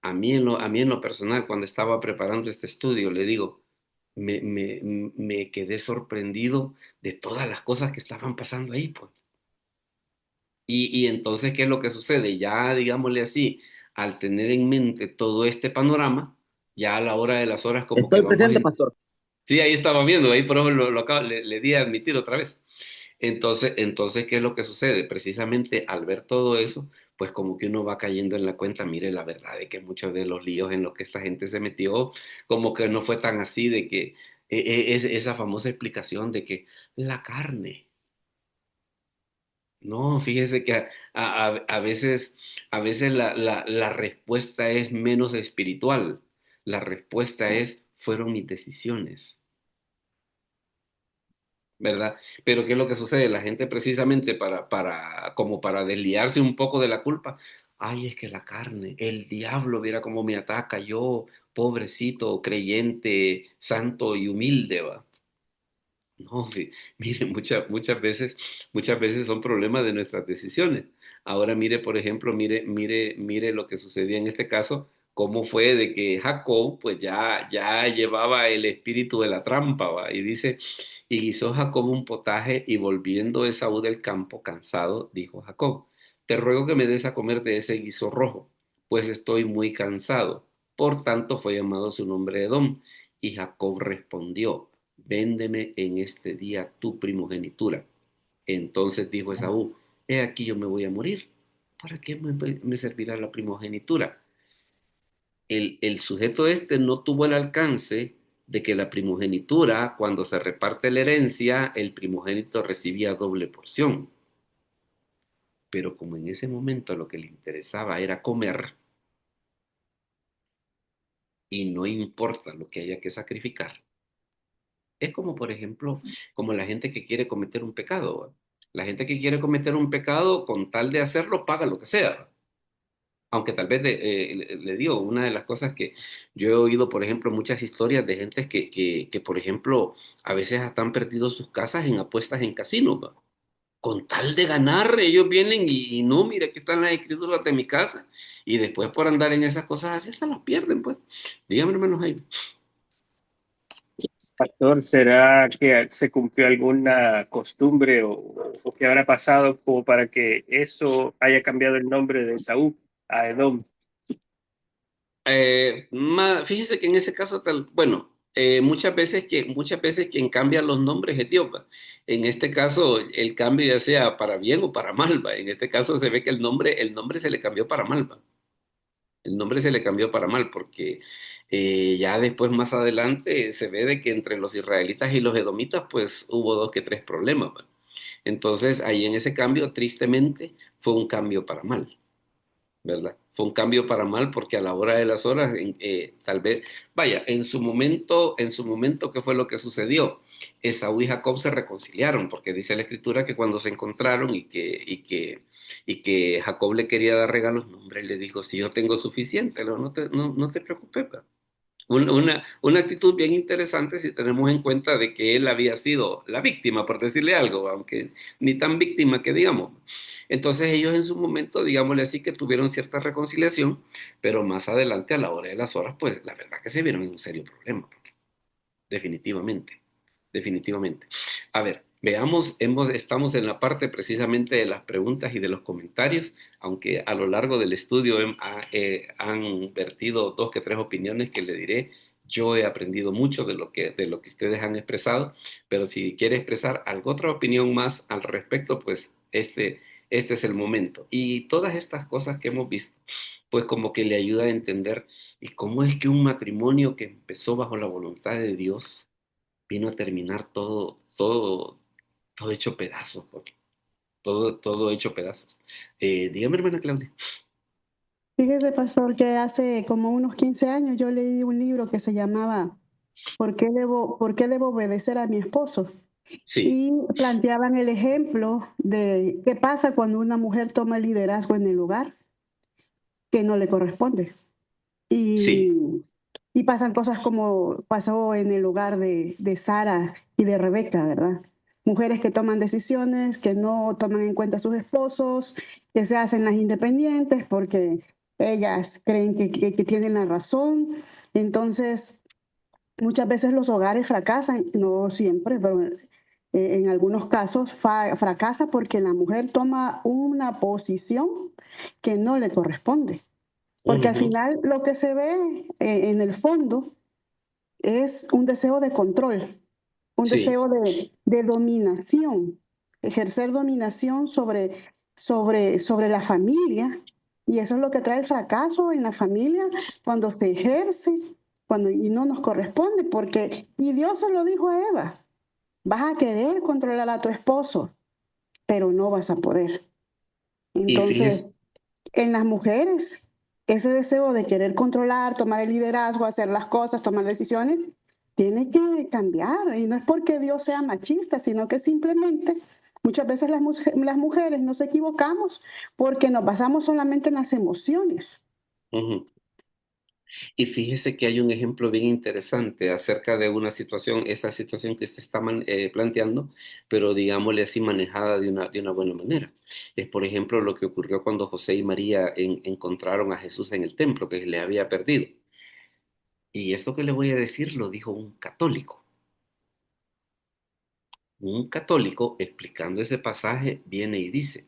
a mí en lo personal, cuando estaba preparando este estudio, le digo, me quedé sorprendido de todas las cosas que estaban pasando ahí, pues. Y entonces, ¿qué es lo que sucede? Ya, digámosle así, al tener en mente todo este panorama, ya a la hora de las horas como que Estoy vamos presente, pastor. Sí, ahí estaba viendo, ahí por eso le di a admitir otra vez. Entonces, ¿qué es lo que sucede? Precisamente al ver todo eso, pues como que uno va cayendo en la cuenta, mire, la verdad de que muchos de los líos en los que esta gente se metió, como que no fue tan así de que esa famosa explicación de que la carne. No, fíjese que a veces la respuesta es menos espiritual. La respuesta es, fueron mis decisiones. ¿Verdad? Pero ¿qué es lo que sucede? La gente precisamente como para desliarse un poco de la culpa, ay, es que la carne, el diablo, viera cómo me ataca yo, pobrecito, creyente, santo y humilde, va. No, sí, mire, muchas veces son problemas de nuestras decisiones. Ahora mire, por ejemplo, mire lo que sucedía en este caso, cómo fue de que Jacob, pues ya llevaba el espíritu de la trampa, ¿va? Y dice, y guisó Jacob un potaje y volviendo Esaú del campo cansado, dijo Jacob, te ruego que me des a comer de ese guiso rojo, pues estoy muy cansado. Por tanto fue llamado su nombre Edom. Y Jacob respondió, véndeme en este día tu primogenitura. Entonces dijo Esaú, he aquí yo me voy a morir. ¿Para qué me servirá la primogenitura? El sujeto este no tuvo el alcance de que la primogenitura, cuando se reparte la herencia, el primogénito recibía doble porción. Pero como en ese momento lo que le interesaba era comer y no importa lo que haya que sacrificar, es como, por ejemplo, como la gente que quiere cometer un pecado. ¿Va? La gente que quiere cometer un pecado, con tal de hacerlo, paga lo que sea. ¿Va? Aunque tal vez le digo, una de las cosas que yo he oído, por ejemplo, muchas historias de gente que, por ejemplo, a veces hasta han perdido sus casas en apuestas en casinos. ¿Va? Con tal de ganar, ellos vienen y no, mira, aquí están las escrituras de mi casa. Y después por andar en esas cosas así, se las pierden, pues. Dígame, hermanos, ahí. Pastor, ¿será que se cumplió alguna costumbre o qué habrá pasado como para que eso haya cambiado el nombre de Saúl a Edom? Fíjese que en ese caso bueno, muchas veces quien cambia los nombres es Dios, ¿va? En este caso, el cambio ya sea para bien o para mal, ¿va? En este caso se ve que el nombre se le cambió para mal, ¿va? El nombre se le cambió para mal porque ya después más adelante se ve de que entre los israelitas y los edomitas pues hubo dos que tres problemas, ¿va? Entonces ahí en ese cambio, tristemente, fue un cambio para mal. ¿Verdad? Fue un cambio para mal porque a la hora de las horas, tal vez, vaya, en su momento, ¿qué fue lo que sucedió? Esaú y Jacob se reconciliaron porque dice la escritura que cuando se encontraron y que Jacob le quería dar regalos, no, hombre, le dijo, si yo tengo suficiente, no te preocupes, ¿verdad? Una actitud bien interesante si tenemos en cuenta de que él había sido la víctima, por decirle algo, aunque ni tan víctima que digamos. Entonces ellos en su momento, digámosle así, que tuvieron cierta reconciliación, pero más adelante a la hora de las horas, pues la verdad que se vieron en un serio problema, definitivamente, definitivamente. A ver, veamos, estamos en la parte precisamente de las preguntas y de los comentarios, aunque a lo largo del estudio han vertido dos que tres opiniones que le diré. Yo he aprendido mucho de lo que ustedes han expresado, pero si quiere expresar alguna otra opinión más al respecto, pues este es el momento. Y todas estas cosas que hemos visto, pues como que le ayuda a entender y cómo es que un matrimonio que empezó bajo la voluntad de Dios vino a terminar todo hecho pedazos, todo hecho pedazos. Dígame, hermana Claudia. Fíjese, pastor, que hace como unos 15 años yo leí un libro que se llamaba ¿Por qué debo obedecer a mi esposo? Sí, Y planteaban el ejemplo de qué pasa cuando una mujer toma el liderazgo en el hogar que no le corresponde. sí. Y, y pasan cosas como pasó en el hogar de Sara y de Rebeca, ¿verdad? Mujeres que toman decisiones, que no toman en cuenta a sus esposos, que se hacen las independientes porque ellas creen que tienen la razón. Entonces, muchas veces los hogares fracasan, no siempre, pero en algunos casos fracasa porque la mujer toma una posición que no le corresponde. Porque al Ujú, final lo que se ve en el fondo es un deseo de control, un sí, deseo de dominación, ejercer dominación sobre la familia. Y eso es lo que trae el fracaso en la familia cuando se ejerce y no nos corresponde, y Dios se lo dijo a Eva, vas a querer controlar a tu esposo, pero no vas a poder. y fíjese, Entonces, en las mujeres, ese deseo de querer controlar, tomar el liderazgo, hacer las cosas, tomar decisiones, tiene que cambiar. Y no es porque Dios sea machista, sino que simplemente Muchas veces las mujeres nos equivocamos porque nos basamos solamente en las emociones. Ujú. Y fíjese que hay un ejemplo bien interesante acerca de una situación, esa situación que usted está planteando, pero digámosle así, manejada de una buena manera. Es, por ejemplo, lo que ocurrió cuando José y María encontraron a Jesús en el templo, que le había perdido. Y esto que le voy a decir lo dijo un católico. Un católico, explicando ese pasaje, viene y dice,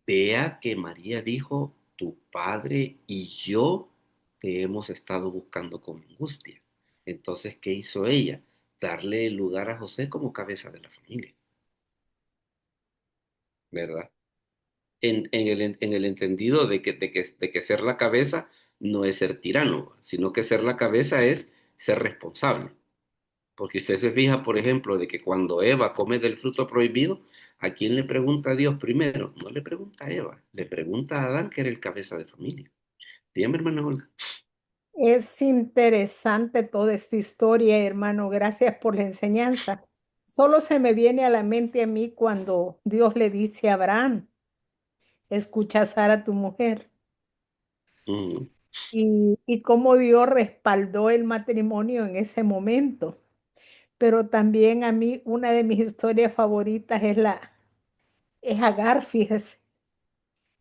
vea que María dijo, tu padre y yo te hemos estado buscando con angustia. Entonces, ¿qué hizo ella? Darle el lugar a José como cabeza de la familia, ¿verdad? En el entendido de que ser la cabeza no es ser tirano, sino que ser la cabeza es ser responsable. Porque usted se fija, por ejemplo, de que cuando Eva come del fruto prohibido, ¿a quién le pregunta a Dios primero? No le pregunta a Eva, le pregunta a Adán, que era el cabeza de familia. Dígame, hermana Olga. Es interesante toda esta historia, hermano. Gracias por la enseñanza. Solo se me viene a la mente a mí cuando Dios le dice a Abraham, escucha a Sara, tu mujer, Mm, y cómo Dios respaldó el matrimonio en ese momento. Pero también a mí una de mis historias favoritas es Agar, fíjese,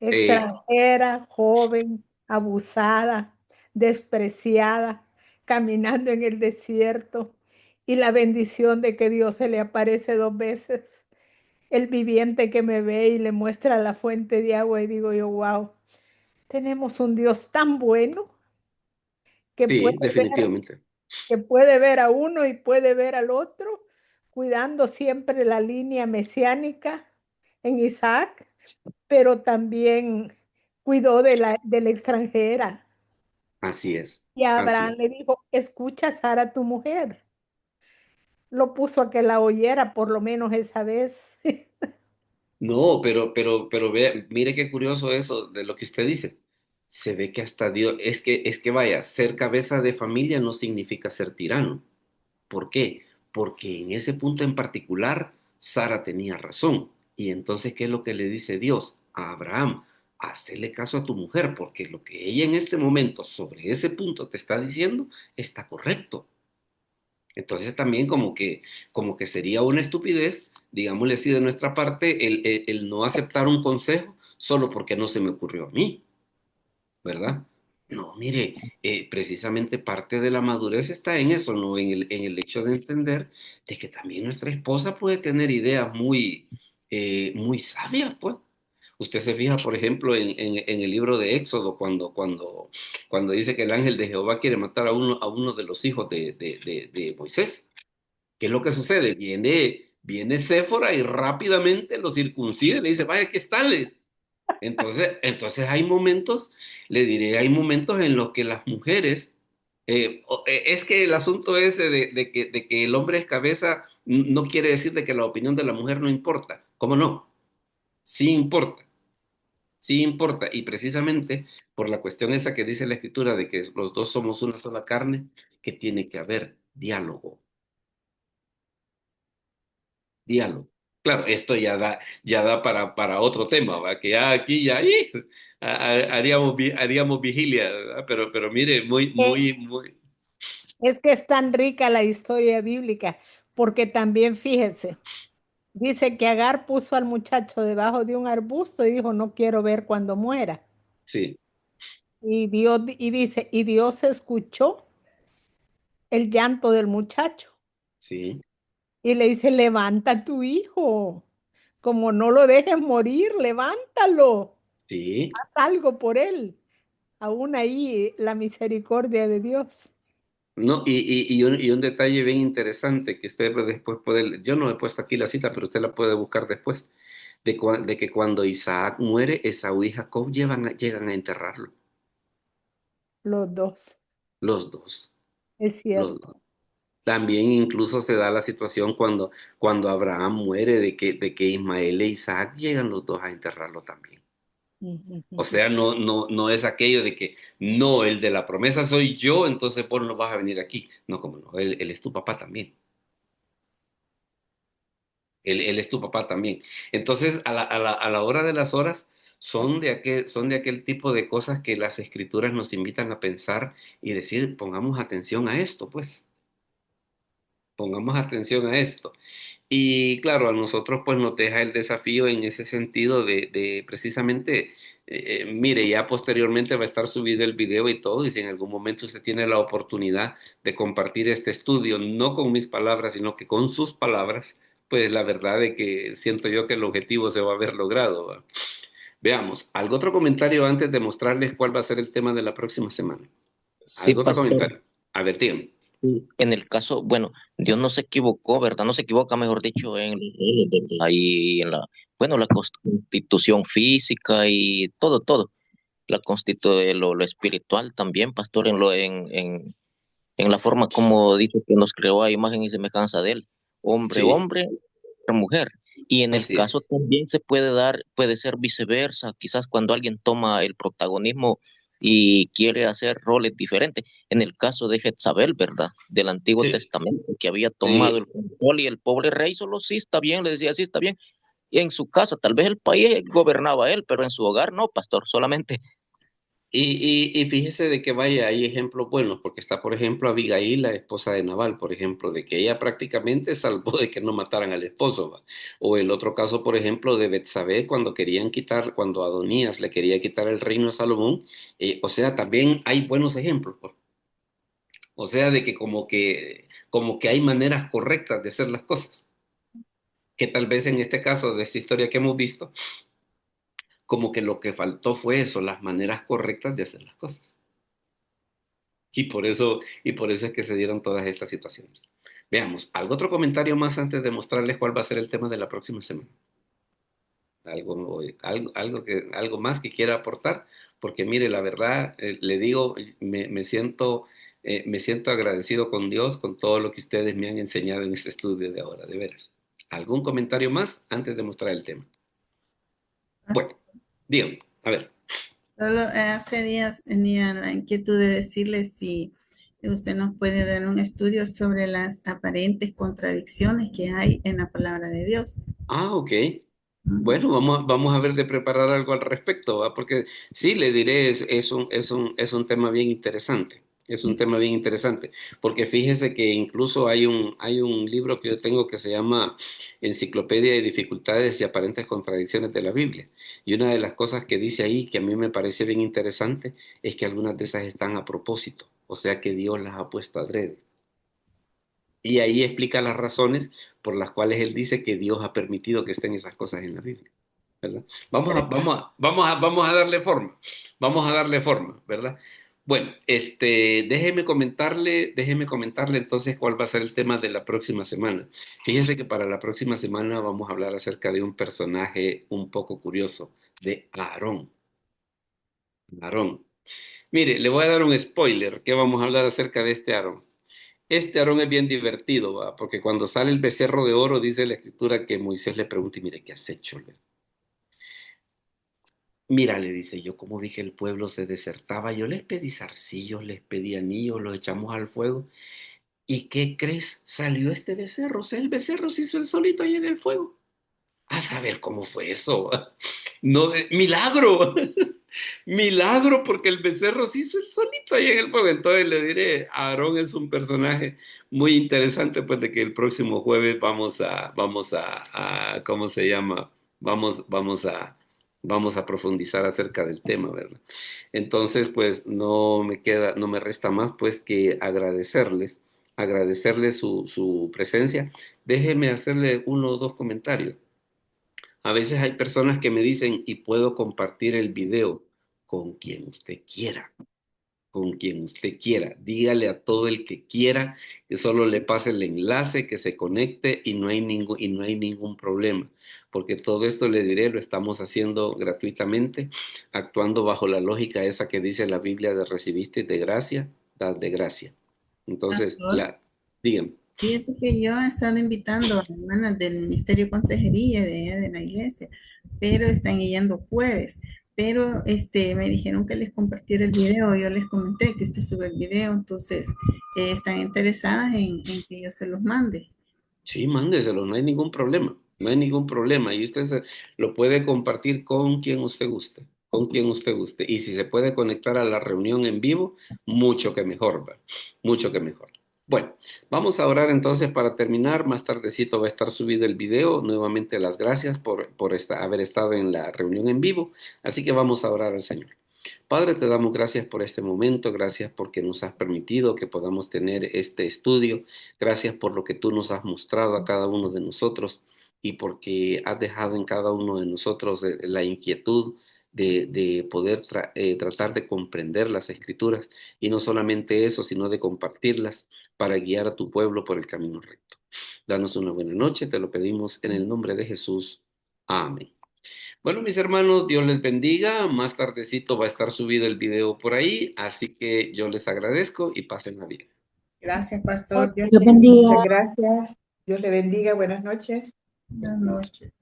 eh, extranjera, joven, abusada, despreciada, caminando en el desierto y la bendición de que Dios se le aparece 2 veces, el viviente que me ve y le muestra la fuente de agua y digo yo, wow, tenemos un Dios tan bueno que puede sí, ver, definitivamente. que puede ver a uno y puede ver al otro, cuidando siempre la línea mesiánica en Isaac, pero también cuidó de la extranjera. Así es, Y así Abraham es. le dijo, escucha a Sara, tu mujer. Lo puso a que la oyera por lo menos esa vez. No, pero ve, mire qué curioso eso de lo que usted dice. Se ve que hasta Dios, es que vaya, ser cabeza de familia no significa ser tirano. ¿Por qué? Porque en ese punto en particular, Sara tenía razón. Y entonces, ¿qué es lo que le dice Dios a Abraham? Hacele caso a tu mujer, porque lo que ella en este momento sobre ese punto te está diciendo está correcto. Entonces también como que sería una estupidez, digámosle así de nuestra parte, el no aceptar un consejo solo porque no se me ocurrió a mí, ¿verdad? No, mire, precisamente parte de la madurez está en eso, ¿no? En el hecho de entender de que también nuestra esposa puede tener ideas muy sabias, pues. Usted se fija, por ejemplo, en el libro de Éxodo, cuando dice que el ángel de Jehová quiere matar a uno de los hijos de Moisés. ¿Qué es lo que sucede? Viene Séfora y rápidamente lo circuncide y le dice, vaya, ¿qué tal? Entonces hay momentos, le diré, hay momentos en los que las mujeres, es que el asunto ese de que el hombre es cabeza no quiere decir de que la opinión de la mujer no importa. ¿Cómo no? Sí importa, sí importa. Y precisamente por la cuestión esa que dice la escritura de que los dos somos una sola carne, que tiene que haber diálogo. Diálogo. Claro, esto ya da para otro tema, ¿va? Que ya aquí ya haríamos, haríamos vigilia, ¿verdad? Pero mire, muy. Es que es tan rica la historia bíblica, porque también fíjese, dice que Agar puso al muchacho debajo de un arbusto y dijo, no quiero ver cuando muera. Sí, Y dice, y Dios escuchó el llanto del muchacho sí, y le dice, levanta a tu hijo, como no lo dejes morir, levántalo, sí. haz algo por él. Aún ahí la misericordia de Dios. No, y un detalle bien interesante que usted después puede, yo no he puesto aquí la cita, pero usted la puede buscar después, de que cuando Isaac muere, Esaú y Jacob llegan a enterrarlo, Los dos, los dos, es los cierto. dos. También incluso se da la situación cuando Abraham muere, de que Ismael e Isaac llegan los dos a enterrarlo también. O sea, no es aquello de que, no, el de la promesa soy yo, entonces vos no vas a venir aquí. No, como no, él es tu papá también. Él es tu papá también. Entonces, a la hora de las horas, son de aquel tipo de cosas que las escrituras nos invitan a pensar y decir, pongamos atención a esto, pues, pongamos atención a esto. Y claro, a nosotros pues nos deja el desafío en ese sentido de precisamente, mire, ya posteriormente va a estar subido el video y todo, y si en algún momento usted tiene la oportunidad de compartir este estudio, no con mis palabras, sino que con sus palabras, pues la verdad de que siento yo que el objetivo se va a haber logrado, ¿va? Veamos, ¿algún otro comentario antes de mostrarles cuál va a ser el tema de la próxima semana? Sí, ¿Algún otro pastor. comentario? A ver, díganme. En el caso, bueno, Dios no se equivocó, ¿verdad? No se equivoca, mejor dicho, en los roles, ¿verdad? Y en la, bueno, la constitución física y todo, todo. La lo espiritual también, pastor, en la forma como dice que nos creó a imagen y semejanza de él. Hombre, Sí, hombre, mujer. Y en el así es. caso también se puede dar, puede ser viceversa, quizás cuando alguien toma el protagonismo y quiere hacer roles diferentes. En el caso de Jezabel, ¿verdad? Del Antiguo Sí, Testamento, que había tomado sí. el control y el pobre rey solo sí está bien, le decía sí está bien. Y en su casa, tal vez el país gobernaba él, pero en su hogar no, pastor, solamente. Y fíjese de que vaya, hay ejemplos buenos, porque está, por ejemplo, Abigail, la esposa de Nabal, por ejemplo, de que ella prácticamente salvó de que no mataran al esposo, ¿va? O el otro caso, por ejemplo, de Betsabé, cuando querían quitar, cuando Adonías le quería quitar el reino a Salomón, o sea, también hay buenos ejemplos, pues. O sea, de que como que hay maneras correctas de hacer las cosas, que tal vez en este caso de esta historia que hemos visto, como que lo que faltó fue eso, las maneras correctas de hacer las cosas. Y por eso es que se dieron todas estas situaciones. Veamos, ¿algún otro comentario más antes de mostrarles cuál va a ser el tema de la próxima semana? Algo más que quiera aportar, porque mire, la verdad, le digo, me siento agradecido con Dios con todo lo que ustedes me han enseñado en este estudio de ahora, de veras. ¿Algún comentario más antes de mostrar el tema? Bueno, díganme, a ver. Solo hace días tenía la inquietud de decirle si usted nos puede dar un estudio sobre las aparentes contradicciones que hay en la palabra de Dios. Ah, ok. Ujú. Bueno, vamos a ver de preparar algo al respecto, ¿va? Porque sí, le diré, es un tema bien interesante. Es un Sí. tema bien interesante, porque fíjese que incluso hay un libro que yo tengo que se llama Enciclopedia de Dificultades y Aparentes Contradicciones de la Biblia. Y una de las cosas que dice ahí, que a mí me parece bien interesante, es que algunas de esas están a propósito, o sea que Dios las ha puesto adrede. Y ahí explica las razones por las cuales él dice que Dios ha permitido que estén esas cosas en la Biblia, ¿verdad? Vamos a darle forma, vamos a darle forma, ¿verdad? Bueno, déjeme comentarle entonces cuál va a ser el tema de la próxima semana. Fíjense que para la próxima semana vamos a hablar acerca de un personaje un poco curioso, de Aarón. Aarón. Mire, le voy a dar un spoiler, que vamos a hablar acerca de este Aarón. Este Aarón es bien divertido, ¿va? Porque cuando sale el becerro de oro, dice la escritura que Moisés le pregunta, y mire, ¿qué has hecho? Mira, le dice, yo como vi que el pueblo se desertaba, yo les pedí zarcillos, les pedí anillos, los echamos al fuego. ¿Y qué crees? Salió este becerro, o sea, el becerro se hizo el solito ahí en el fuego. A saber cómo fue eso, ¿va? No, milagro, milagro, porque el becerro se hizo el solito ahí en el fuego. Entonces le diré, Aarón es un personaje muy interesante, pues de que el próximo jueves ¿cómo se llama? Vamos vamos a profundizar acerca del tema, ¿verdad? Entonces, pues no me resta más, pues que agradecerles su presencia. Déjeme hacerle uno o dos comentarios. A veces hay personas que me dicen, y puedo compartir el video con quien usted quiera, con quien usted quiera. Dígale a todo el que quiera que solo le pase el enlace, que se conecte y no hay ningún problema. Porque todo esto le diré, lo estamos haciendo gratuitamente, actuando bajo la lógica esa que dice la Biblia de recibiste de gracia, dad de gracia. Entonces, Pastor, díganme. fíjese que yo he estado invitando a hermanas del Ministerio Consejería de allá de la iglesia, pero están yendo jueves. Pero me dijeron que les compartiera el video. Yo les comenté que usted sube el video, entonces están interesadas en que yo se los mande. Sí, mándeselo, no hay ningún problema. No hay ningún problema y usted lo puede compartir con quien usted guste, con quien usted guste. Y si se puede conectar a la reunión en vivo, mucho que mejor, ¿va? Mucho que mejor. Bueno, vamos a orar entonces para terminar. Más tardecito va a estar subido el video. Nuevamente las gracias por haber estado en la reunión en vivo. Así que vamos a orar al Señor. Padre, te damos gracias por este momento, gracias porque nos has permitido que podamos tener este estudio, gracias por lo que tú nos has mostrado a cada uno de nosotros y porque has dejado en cada uno de nosotros la inquietud de poder tratar de comprender las escrituras y no solamente eso, sino de compartirlas para guiar a tu pueblo por el camino recto. Danos una buena noche, te lo pedimos en el nombre de Jesús. Amén. Bueno, mis hermanos, Dios les bendiga. Más tardecito va a estar subido el video por ahí, así que yo les agradezco y pasen la vida. Gracias, pastor. Dios bendiga. Muchas gracias. Dios le bendiga. Buenas noches. Buenas noches.